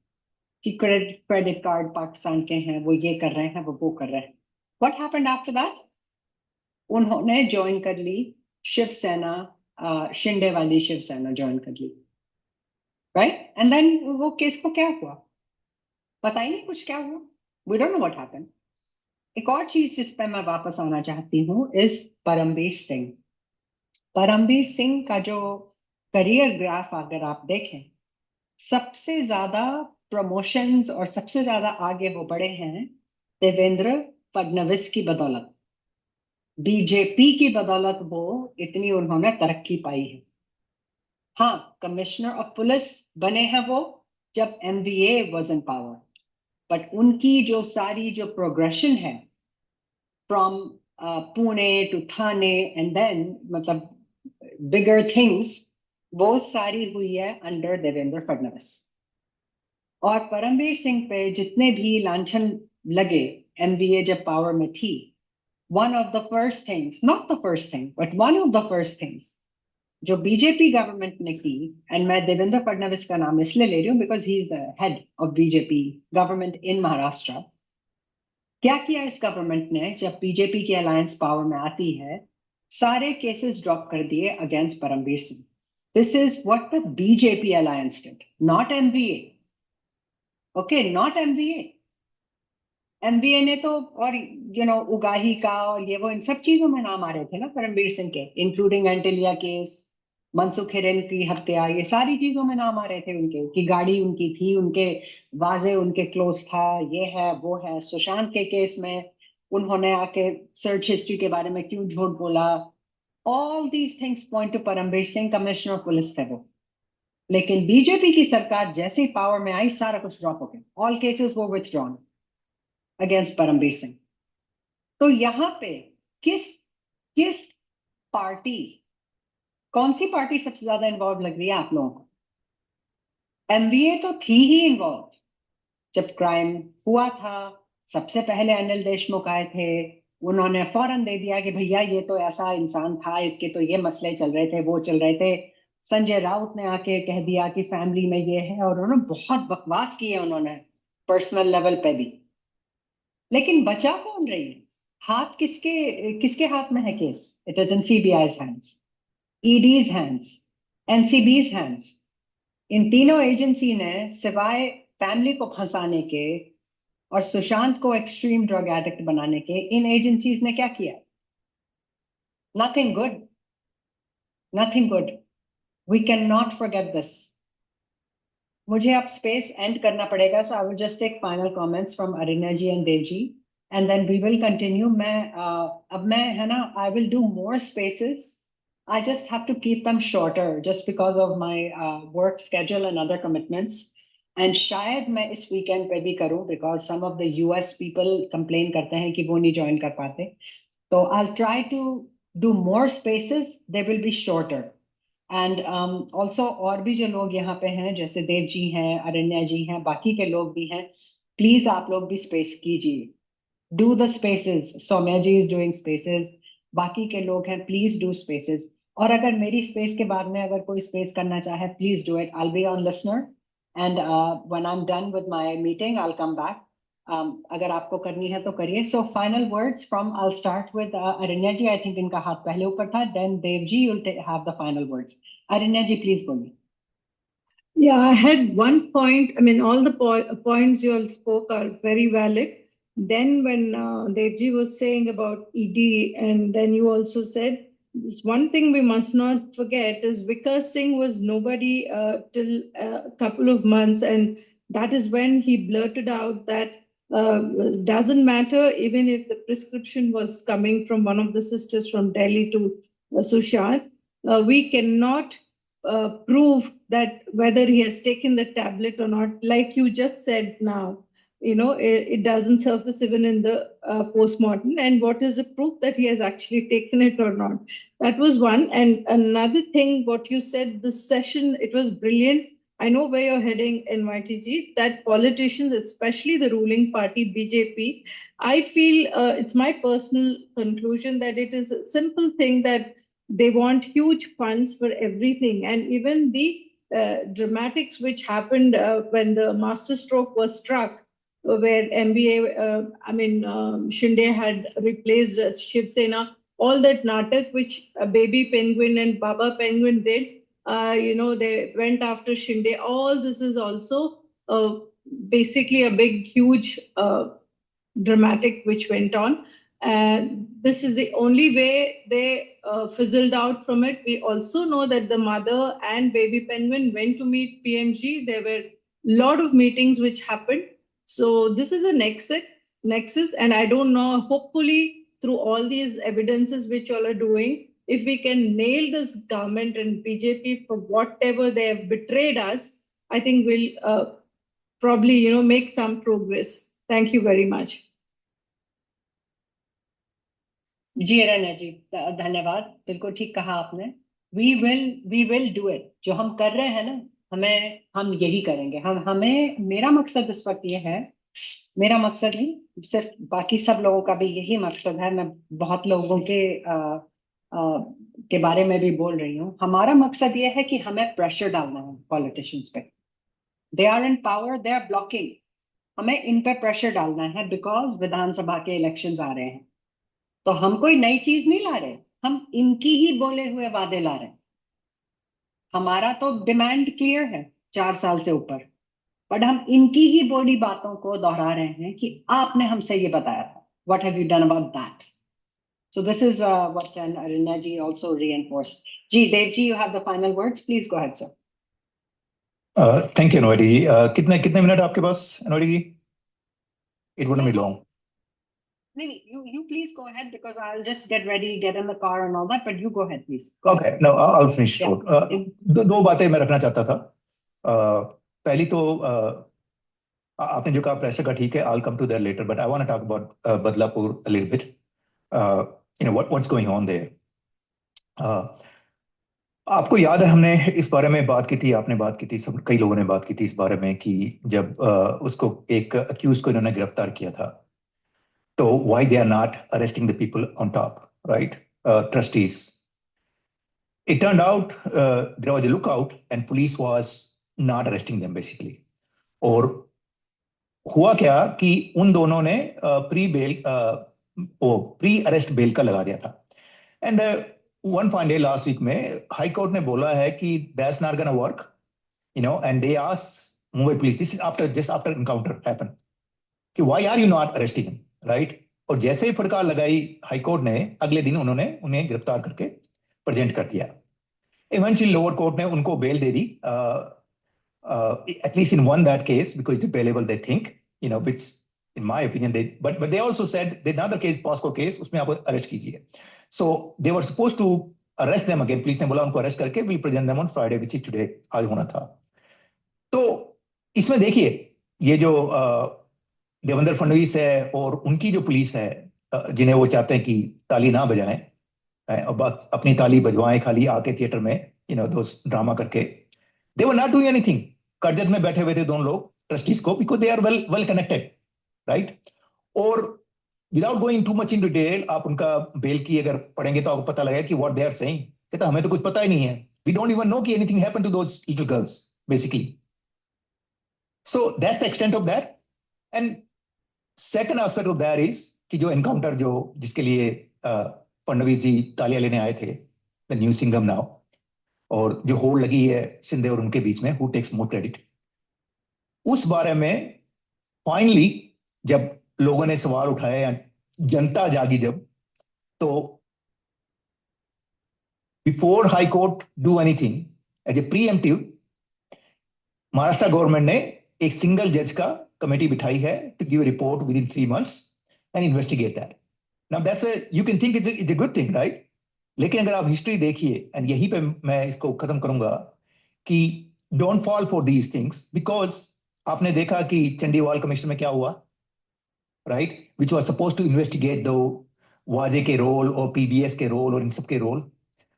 कि क्रेडिट कार्ड पाकिस्तान के हैं, वो ये कर रहे हैं, वो कर रहे हैं. What happened after that? उन्होंने ज्वाइन कर ली शिवसेना, शिंदे वाली शिवसेना ज्वाइन कर ली. राइट? एंड देन वो केस को क्या हुआ पता ही नहीं, कुछ क्या हुआ, we don't know what happened. एक और चीज जिस पे मैं वापस आना चाहती हूँ इस परमबीर सिंह. परमवीर सिंह का जो करियर ग्राफ अगर आप देखें, सबसे ज्यादा प्रमोशंस और सबसे ज्यादा आगे वो बढ़े हैं देवेंद्र फडणवीस की बदौलत। बीजेपी की बदौलत वो इतनी उन्होंने तरक्की पाई है। हाँ, कमिश्नर ऑफ पुलिस बने हैं वो जब MVA was in power, but उनकी जो सारी जो प्रोग्रेशन है from Pune to Thane and then मतलब बिगर थिंग्स, वो सारी हुई है अंडर देवेंद्र फडणवीस। और परमवीर सिंह पे जितने भी लांछन लगे एमवीए जब पावर में थी, one of the first things, not the first thing but one of the first things जो बीजेपी गवर्नमेंट ने की, एंड मैं देवेंद्र फडणवीस का नाम इसलिए ले रही हूँ because he is the head of BJP government in Maharashtra. क्या किया इस गवर्नमेंट ने जब बीजेपी की अलायंस पावर में आती है? सारे केसेस ड्रॉप कर दिए against Paramvir Singh. This is what the BJP alliance did, not MVA. Okay, not MVA. MVA ने तो, और उगाही का और ये वो इन सब चीजों में नाम आ रहे थे ना परमवीर सिंह के, इंक्लूडिंग एंटिलिया केस, मनसुख हिरेन की हत्या, ये सारी चीजों में नाम आ रहे थे उनके, कि गाड़ी उनकी थी, उनके वाजे उनके क्लोज था, ये है वो है। सुशांत के केस में उन्होंने आके सर्च हिस्ट्री के बारे में क्यों झूठ बोला, all these things point to Paramvir Singh, commissioner of police थे वो। लेकिन बीजेपी की सरकार जैसे ही पावर में आई, सारा कुछ ड्रॉप हो गया, ऑल केसेस वो विथड्रॉन अगेंस्ट परमवीर सिंह। तो यहाँ पे किस किस पार्टी, कौन सी पार्टी सबसे ज्यादा इन्वॉल्व लग रही है आप लोगों को? एमवीए तो थी ही इन्वॉल्व। जब क्राइम हुआ था, सबसे पहले अनिल देशमुख आए थे, उन्होंने फौरन दे दिया कि भैया ये तो ऐसा इंसान था, इसके तो ये मसले चल रहे थे, वो चल रहे थे। संजय राउत ने आके कह दिया कि फैमिली में ये है, और उन्होंने बहुत बकवास किए उन्होंने पर्सनल लेवल पे भी। लेकिन बचा कौन रही है? हाथ किसके किसके हाथ में है case? It is in CBI's hands, ED's hands, NCB's hands. इन तीनों एजेंसी ने सिवाय फैमिली को फंसाने के और सुशांत को एक्सट्रीम ड्रग एडिक्ट बनाने के, इन एजेंसीज ने क्या किया? Nothing good, nothing good. We can not forget this. मुझे अब स्पेस एंड करना पड़ेगा, so I will just take final comments from Aranya ji and Dev ji, and then we will continue. अब मैं है ना, I will do more spaces. I just have to keep them shorter just because of my work schedule and other commitments. And शायद मैं इस weekend पे भी करूं because some of the US people complain करते हैं कि वो नहीं join कर पाते. So I'll try to do more spaces. They will be shorter. And also और भी जो लोग यहाँ पे हैं, जैसे देव जी हैं, अरण्या जी हैं, बाकी के लोग भी हैं, प्लीज आप लोग भी स्पेस कीजिए. Do the spaces. Saumya ji is doing spaces. बाकी के लोग हैं, प्लीज डू स्पेसेस. और अगर मेरी स्पेस के बाद में अगर कोई स्पेस करना चाहे, please do it. I'll be on listener and when I'm done with my meeting I'll come back. अगर आपको करनी है तो करिए. So final words from, I'll start with अरण्या ji. I think इनका हाथ पहले ऊपर था. Then Dev ji, you'll have the final words. Aranya ji please बोलिए. Yeah, I had one point. I mean, all the points you all spoke are very valid. Then when Devji was saying about ED, and then you also said, this one thing we must not forget is Vikas Singh was nobody till a couple of months, and that is when he blurted out that doesn't matter even if the prescription was coming from one of the sisters from Delhi to Sushant, we cannot prove that whether he has taken the tablet or not. Like you just said now, it doesn't surface even in the postmortem. And what is the proof that he has actually taken it or not? That was one. And another thing, what you said, this session, it was brilliant. I know where you're heading, NYTG, that politicians, especially the ruling party, BJP, I feel it's my personal conclusion that it is a simple thing that they want huge funds for everything. And even the dramatics which happened when the masterstroke was struck, where MBA, Shinde had replaced Shiv Sena, all that natak which Baby Penguin and Baba Penguin did, they went after Shinde. All this is also basically a big, huge dramatic which went on. and this is the only way they fizzled out from it. We also know that the mother and baby penguin went to meet PMG. There were a lot of meetings which happened. So this is a nexus, and I don't know, hopefully through all these evidences which all are doing, if we can nail this government and BJP for whatever they have betrayed us, I think we'll probably, make some progress. Thank you very much. जी अरण्या जी, धन्यवाद, बिल्कुल ठीक कहा आपने। We will do it. जो हम कर रहे हैं ना, हम यही करेंगे। मेरा मकसद इस वक्त ये है, मेरा मकसद नहीं, सिर्फ बाकी सब लोगों का भी यही मकसद है। मैं बहुत लोगों के बारे में भी बोल रही हूँ। हमारा मकसद ये है कि हमें प्रेशर डालना है पॉलिटिशियंस पे। They are in power, they are blocking. हमें इन पे प्रेशर डालना है बिकॉज विधानसभा के इलेक्शंस आ रहे हैं। तो हम कोई नई चीज नहीं ला रहे, हम इनकी ही बोले हुए वादे ला रहे हैं। हमारा तो डिमांड क्लियर है 4 साल से ऊपर, बट हम इनकी ही बोली बातों को दोहरा रहे हैं कि आपने हमसे ये बताया था, what have you done about that. So this is what can Aranya ji also reinforce. Ji Dev ji, you have the final words, please go ahead sir. Thank you Anvati ji. कितने मिनट आपके पास Anvati ji? It wouldn't be long. No, you please go ahead because I'll just get ready, get in the car and all that, but you go ahead, please. Okay, no, I'll finish short. दो बातें मैं रखना चाहता था। पहली तो आपने जो कहा प्रेशर का, ठीक है, I'll come to that later, but I want to talk about Badlapur a little bit. What's going on there. आपको याद है हमने इस बारे में बात की थी, आपने बात की थी, सब कई लोगों ने बात की थी इस बारे में कि जब उसको एक अक्यूज को इन्होंने गिरफ्तार किया था, तो why they are not arresting the people on top, right? Trustees. It turned out there was a lookout and police was not arresting them basically. और हुआ क्या कि उन दोनों ने प्री अरेस्ट बेल का लगा दिया था। And one fine day last week में हाई कोर्ट ने बोला है कि that's not gonna work, and they asked Mumbai police, this is just after encounter happen, कि why are you not arresting him, right? और जैसे ही फटकार लगाई हाई कोर्ट ने, अगले दिन उन्होंने उन्हें गिरफ्तार करके प्रेजेंट कर दिया। इवेंचुअली लोअर कोर्ट ने उनको बेल दे दी, at least in that case, because it's bailable, they think, which in my opinion, but they also said that another case, POSCO case, उसमें आप अरेस्ट कीजिए। So they were supposed to arrest them again. Police ने बोला उनको arrest करके we'll present them on Friday, which is today, आज होना था। तो इसमें देखिए, ये जो देवेंद्र फडणवीस है और उनकी जो पुलिस है, जिन्हें वो चाहते हैं कि ताली ना बजाएं और अपनी ताली बजवाएं खाली आके थिएटर में, दोस्त ड्रामा करके, they were not doing anything. Karjat में बैठे हुए थे दोनों लोग ट्रस्टीज को, because they are well connected, right? और without going too much in detail, आप उनका बेल की अगर पढ़ेंगे तो आपको पता लगेगा कि व्हाट दे आर सेइंग। कहता हमें तो कुछ पता ही नहीं है, वी डोंट इवन नो कि anything happened to those little girls basically. So that's the extent of that. And second aspect of that is कि जो एनकाउंटर जिसके लिए फडणवीस जी तालियां लेने आए थे, द न्यू सिंघम नाउ, और जो होड़ लगी है शिंदे और उनके बीच में, हु टेक्स मोर क्रेडिट, उस बारे में फाइनली जब लोगों ने सवाल उठाए, जनता जागी जब, तो before high court do anything as a preemptive, Maharashtra government ने एक सिंगल जज का कमेटी बिठाई है to give report within 3 months and investigate that. Now that's you can think it's a good thing, right? लेकिन अगर आप हिस्ट्री देखिए, एंड यहीं पे मैं इसको खत्म करूंगा, कि don't fall for these things, because आपने देखा कि चंडीवाल कमीशन में क्या हुआ, right? Which was suppose to investigate दो वाजे के रोल और पीबीएस के रोल और इन सब के रोल।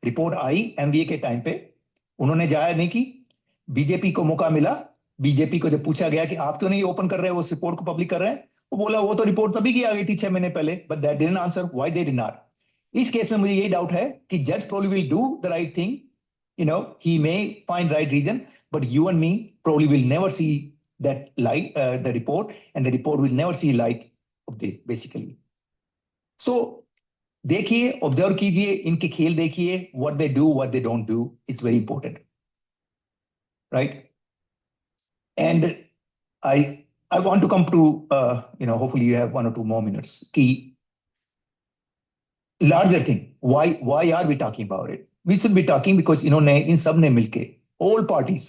रिपोर्ट आई एमबीए के टाइम पे, उन्होंने जाया नहीं की, बीजेपी को मौका मिला। बीजेपी को जब पूछा गया कि आप क्यों नहीं ओपन कर रहे हैं उस रिपोर्ट को, पब्लिक कर रहे हैं, वो बोला वो तो रिपोर्ट तभी की आ गई थी 6 महीने पहले, but that didn't answer why they did not. इस केस में मुझे यही डाउट है कि जज probably will do the right thing, he may find right reason, but you and me probably will never see that light, the report, and the report will never see light of day basically. So देखिए, observe कीजिए, इनके खेल देखिए, what they do, what they don't do, it's very important, right? And I want to come to hopefully you have 1 or 2 more minutes, कि larger thing. Why are we talking about it? We should be talking because इन्होंने इन सब ने मिलके all parties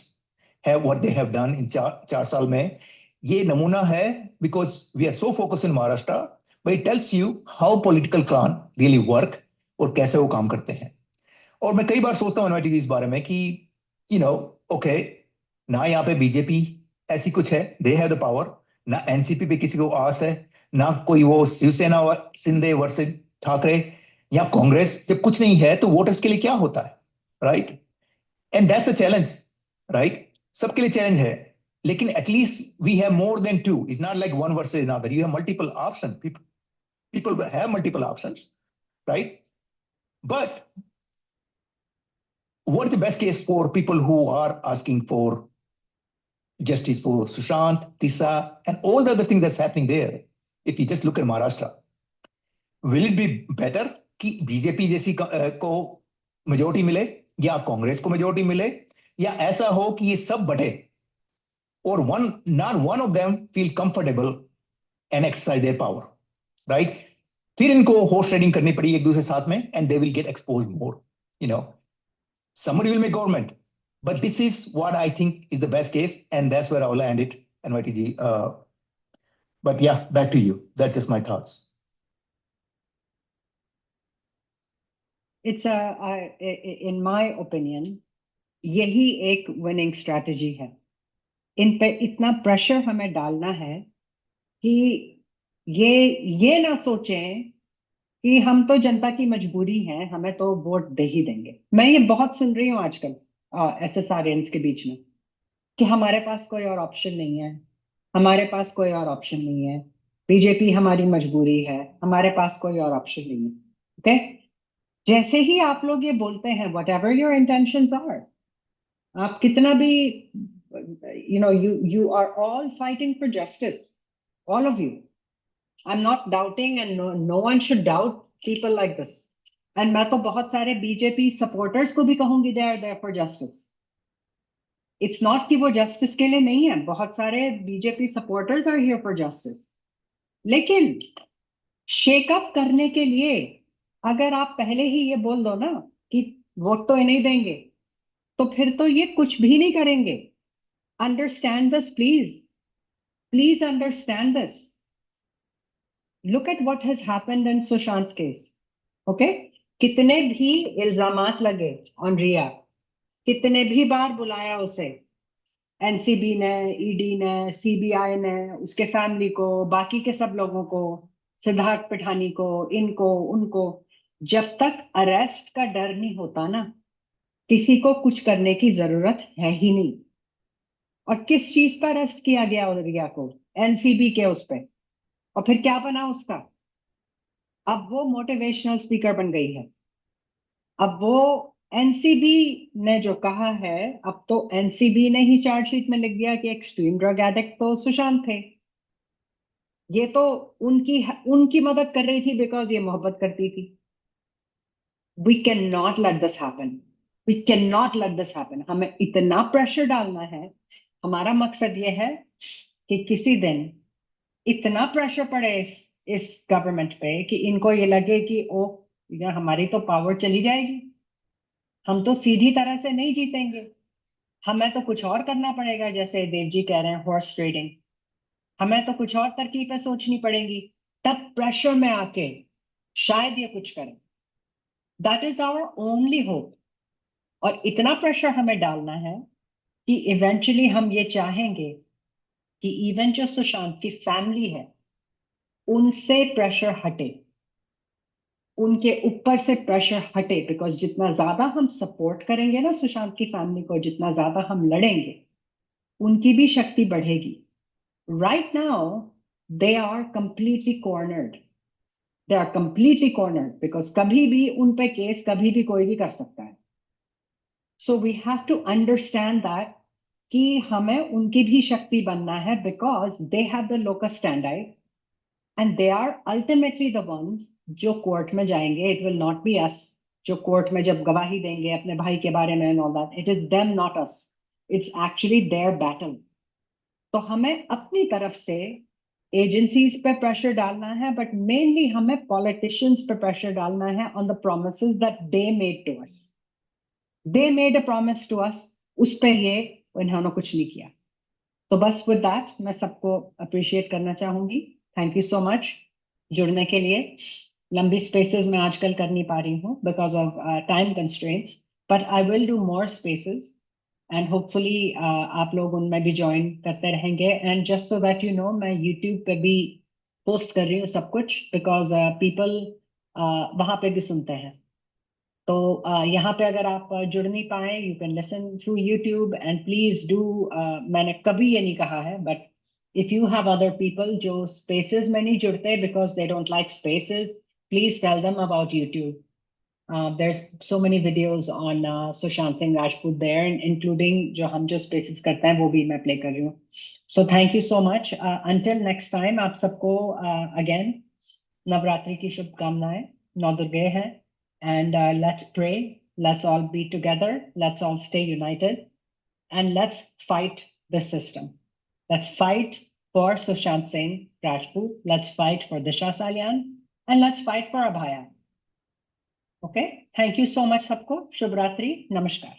have what they have done in चार साल में. ये नमूना है because we are so focused in Maharashtra, but it tells you how political clan really work और कैसे वो काम करते हैं. और मैं कई बार सोचता हूँ अनवटी जी इस बारे में कि ओके, ना यहाँ पे बीजेपी ऐसी कुछ है, दे हैव द पावर, ना एनसीपी पे किसी को आस है, ना कोई वो शिवसेना शिंदे वर्सेस ठाकरे या कांग्रेस. जब कुछ नहीं है तो वोटर्स के लिए क्या होता है, right? And that's a challenge, right? सबके लिए चैलेंज है, लेकिन at least we have more than two. It's not like one versus another. You have multiple option. People have multiple options, right? But what is the best case for people who are asking for justice for Sushant, Tisha, and all the other things that's happening there? If you just look at Maharashtra, will it be better कि BJP जैसी को majority मिले या कांग्रेस को majority मिले, या ऐसा हो कि ये सब बटे और not one of them feel comfortable and exercise their power, right? फिर इनको horse trading करनी पड़ी एक दूसरे साथ में, and they will get exposed more. Somebody will make government, but this is what I think is the best case, and that's where I will end it, NYT ji. But yeah, back to you. That's just my thoughts. It's in my opinion, यही एक winning strategy है. इन पे इतना pressure हमें डालना है कि ये ना सोचें कि हम तो जनता की मजबूरी है, हमें तो वोट दे ही देंगे. मैं ये बहुत सुन रही हूँ आजकल SSRNs के बीच में कि हमारे पास कोई और ऑप्शन नहीं है, हमारे पास कोई और ऑप्शन नहीं है, बीजेपी हमारी मजबूरी है, हमारे पास कोई और ऑप्शन नहीं है. ओके, जैसे ही आप लोग ये बोलते हैं, whatever your intentions are, आप कितना भी you are all fighting for justice, all of you. I'm not doubting, and no one should doubt people like this. And मैं तो बहुत सारे बीजेपी सपोर्टर्स को भी कहूंगी they are there for justice. It's not कि वो justice के लिए नहीं है, बहुत सारे BJP supporters are here for justice. लेकिन शेक अप करने के लिए अगर आप पहले ही ये बोल दो ना कि वोट तो नहीं देंगे, तो फिर तो ये कुछ भी नहीं करेंगे. Understand this, please. Please understand this. Look at what has happened in Sushant's case. Okay? कितने भी इल्जामात लगे on रिया, कितने भी बार बुलाया उसे एनसीबी ने, ईडी ने, सीबीआई ने, उसके फैमिली को, बाकी के सब लोगों को, सिद्धार्थ पिठानी को, इनको उनको. जब तक अरेस्ट का डर नहीं होता ना, किसी को कुछ करने की जरूरत है ही नहीं. और किस चीज पर अरेस्ट किया गया रिया को? एनसीबी के उस पे. और फिर क्या बना उसका? अब वो मोटिवेशनल स्पीकर बन गई है. अब वो एनसीबी ने जो कहा है, अब तो एनसीबी ने ही चार्जशीट में लिख दिया कि एक्सट्रीम ड्रग एडिक्ट तो सुशांत थे. ये तो उनकी मदद कर रही थी बिकॉज ये मोहब्बत करती थी. We can not let this happen. We can not let this happen. हमें इतना प्रेशर डालना है. हमारा मकसद ये है कि किसी दिन इतना प्रेशर पड़े इस गवर्नमेंट पे कि इनको ये लगे कि ओ हमारी तो पावर चली जाएगी, हम तो सीधी तरह से नहीं जीतेंगे, हमें तो कुछ और करना पड़ेगा. जैसे देव जी कह रहे हैं हॉर्स ट्रेडिंग, हमें तो कुछ और तरकीबें सोचनी पड़ेंगी. तब प्रेशर में आके शायद ये कुछ करें. That is our only hope. और इतना प्रेशर हमें डालना है कि इवेंचुअली हम ये चाहेंगे कि इवन जो सुशांत की फैमिली है उनसे प्रेशर हटे, उनके ऊपर से प्रेशर हटे. बिकॉज जितना ज्यादा हम सपोर्ट करेंगे ना सुशांत की फैमिली को, जितना ज्यादा हम लड़ेंगे, उनकी भी शक्ति बढ़ेगी. Right now they are completely cornered. They are completely cornered because कभी भी उन पे केस कभी भी कोई भी कर सकता है. So we have to understand that कि हमें उनकी भी शक्ति बनना है because they have the locus standard and they are ultimately the ones जो कोर्ट में जाएंगे. It will not be us जो कोर्ट में जब गवाही देंगे अपने भाई के बारे में and all that. It is them not us. It's actually their battle. तो हमें अपनी तरफ से एजेंसीज पे प्रेशर डालना है, बट मेनली हमें पॉलिटिशियंस पे प्रेशर डालना है on the promises that they made to us. They made a promise to us, उस पे ये इन्होंने कुछ नहीं किया. तो बस विद दैट मैं सबको अप्रिशिएट करना चाहूंगी. थैंक यू सो मच जुड़ने के लिए. लंबी स्पेसेस में आजकल कर नहीं पा रही हूँ because of time constraints, but I will do more spaces and hopefully आप लोग उनमें भी ज्वाइन करते रहेंगे. And just so that you know, मैं यूट्यूब पे भी पोस्ट कर रही हूँ सब कुछ, बिकॉज पीपल वहां पे भी सुनते हैं. तो यहाँ पे अगर आप जुड़ नहीं पाए, you can listen through YouTube and please do. मैंने कभी ये नहीं कहा है, but if you have other people जो स्पेसेस में नहीं जुड़ते because they don't like spaces, please tell them about YouTube. There's so many videos on Sushant Singh Rajput there, including जो spaces करते हैं वो भी मैं play कर रही हूँ. So thank you so much. Until next time, आप सबको again नवरात्रि की शुभकामनाएं. नौ दुर्गे हैं, and let's pray. Let's all be together. Let's all stay united, and let's fight this system. Let's fight for Sushant Singh Rajput. Let's fight for Disha Salyan, and let's fight for Abhaya. Okay, thank you so much सबको. शुभ रात्रि, नमस्कार.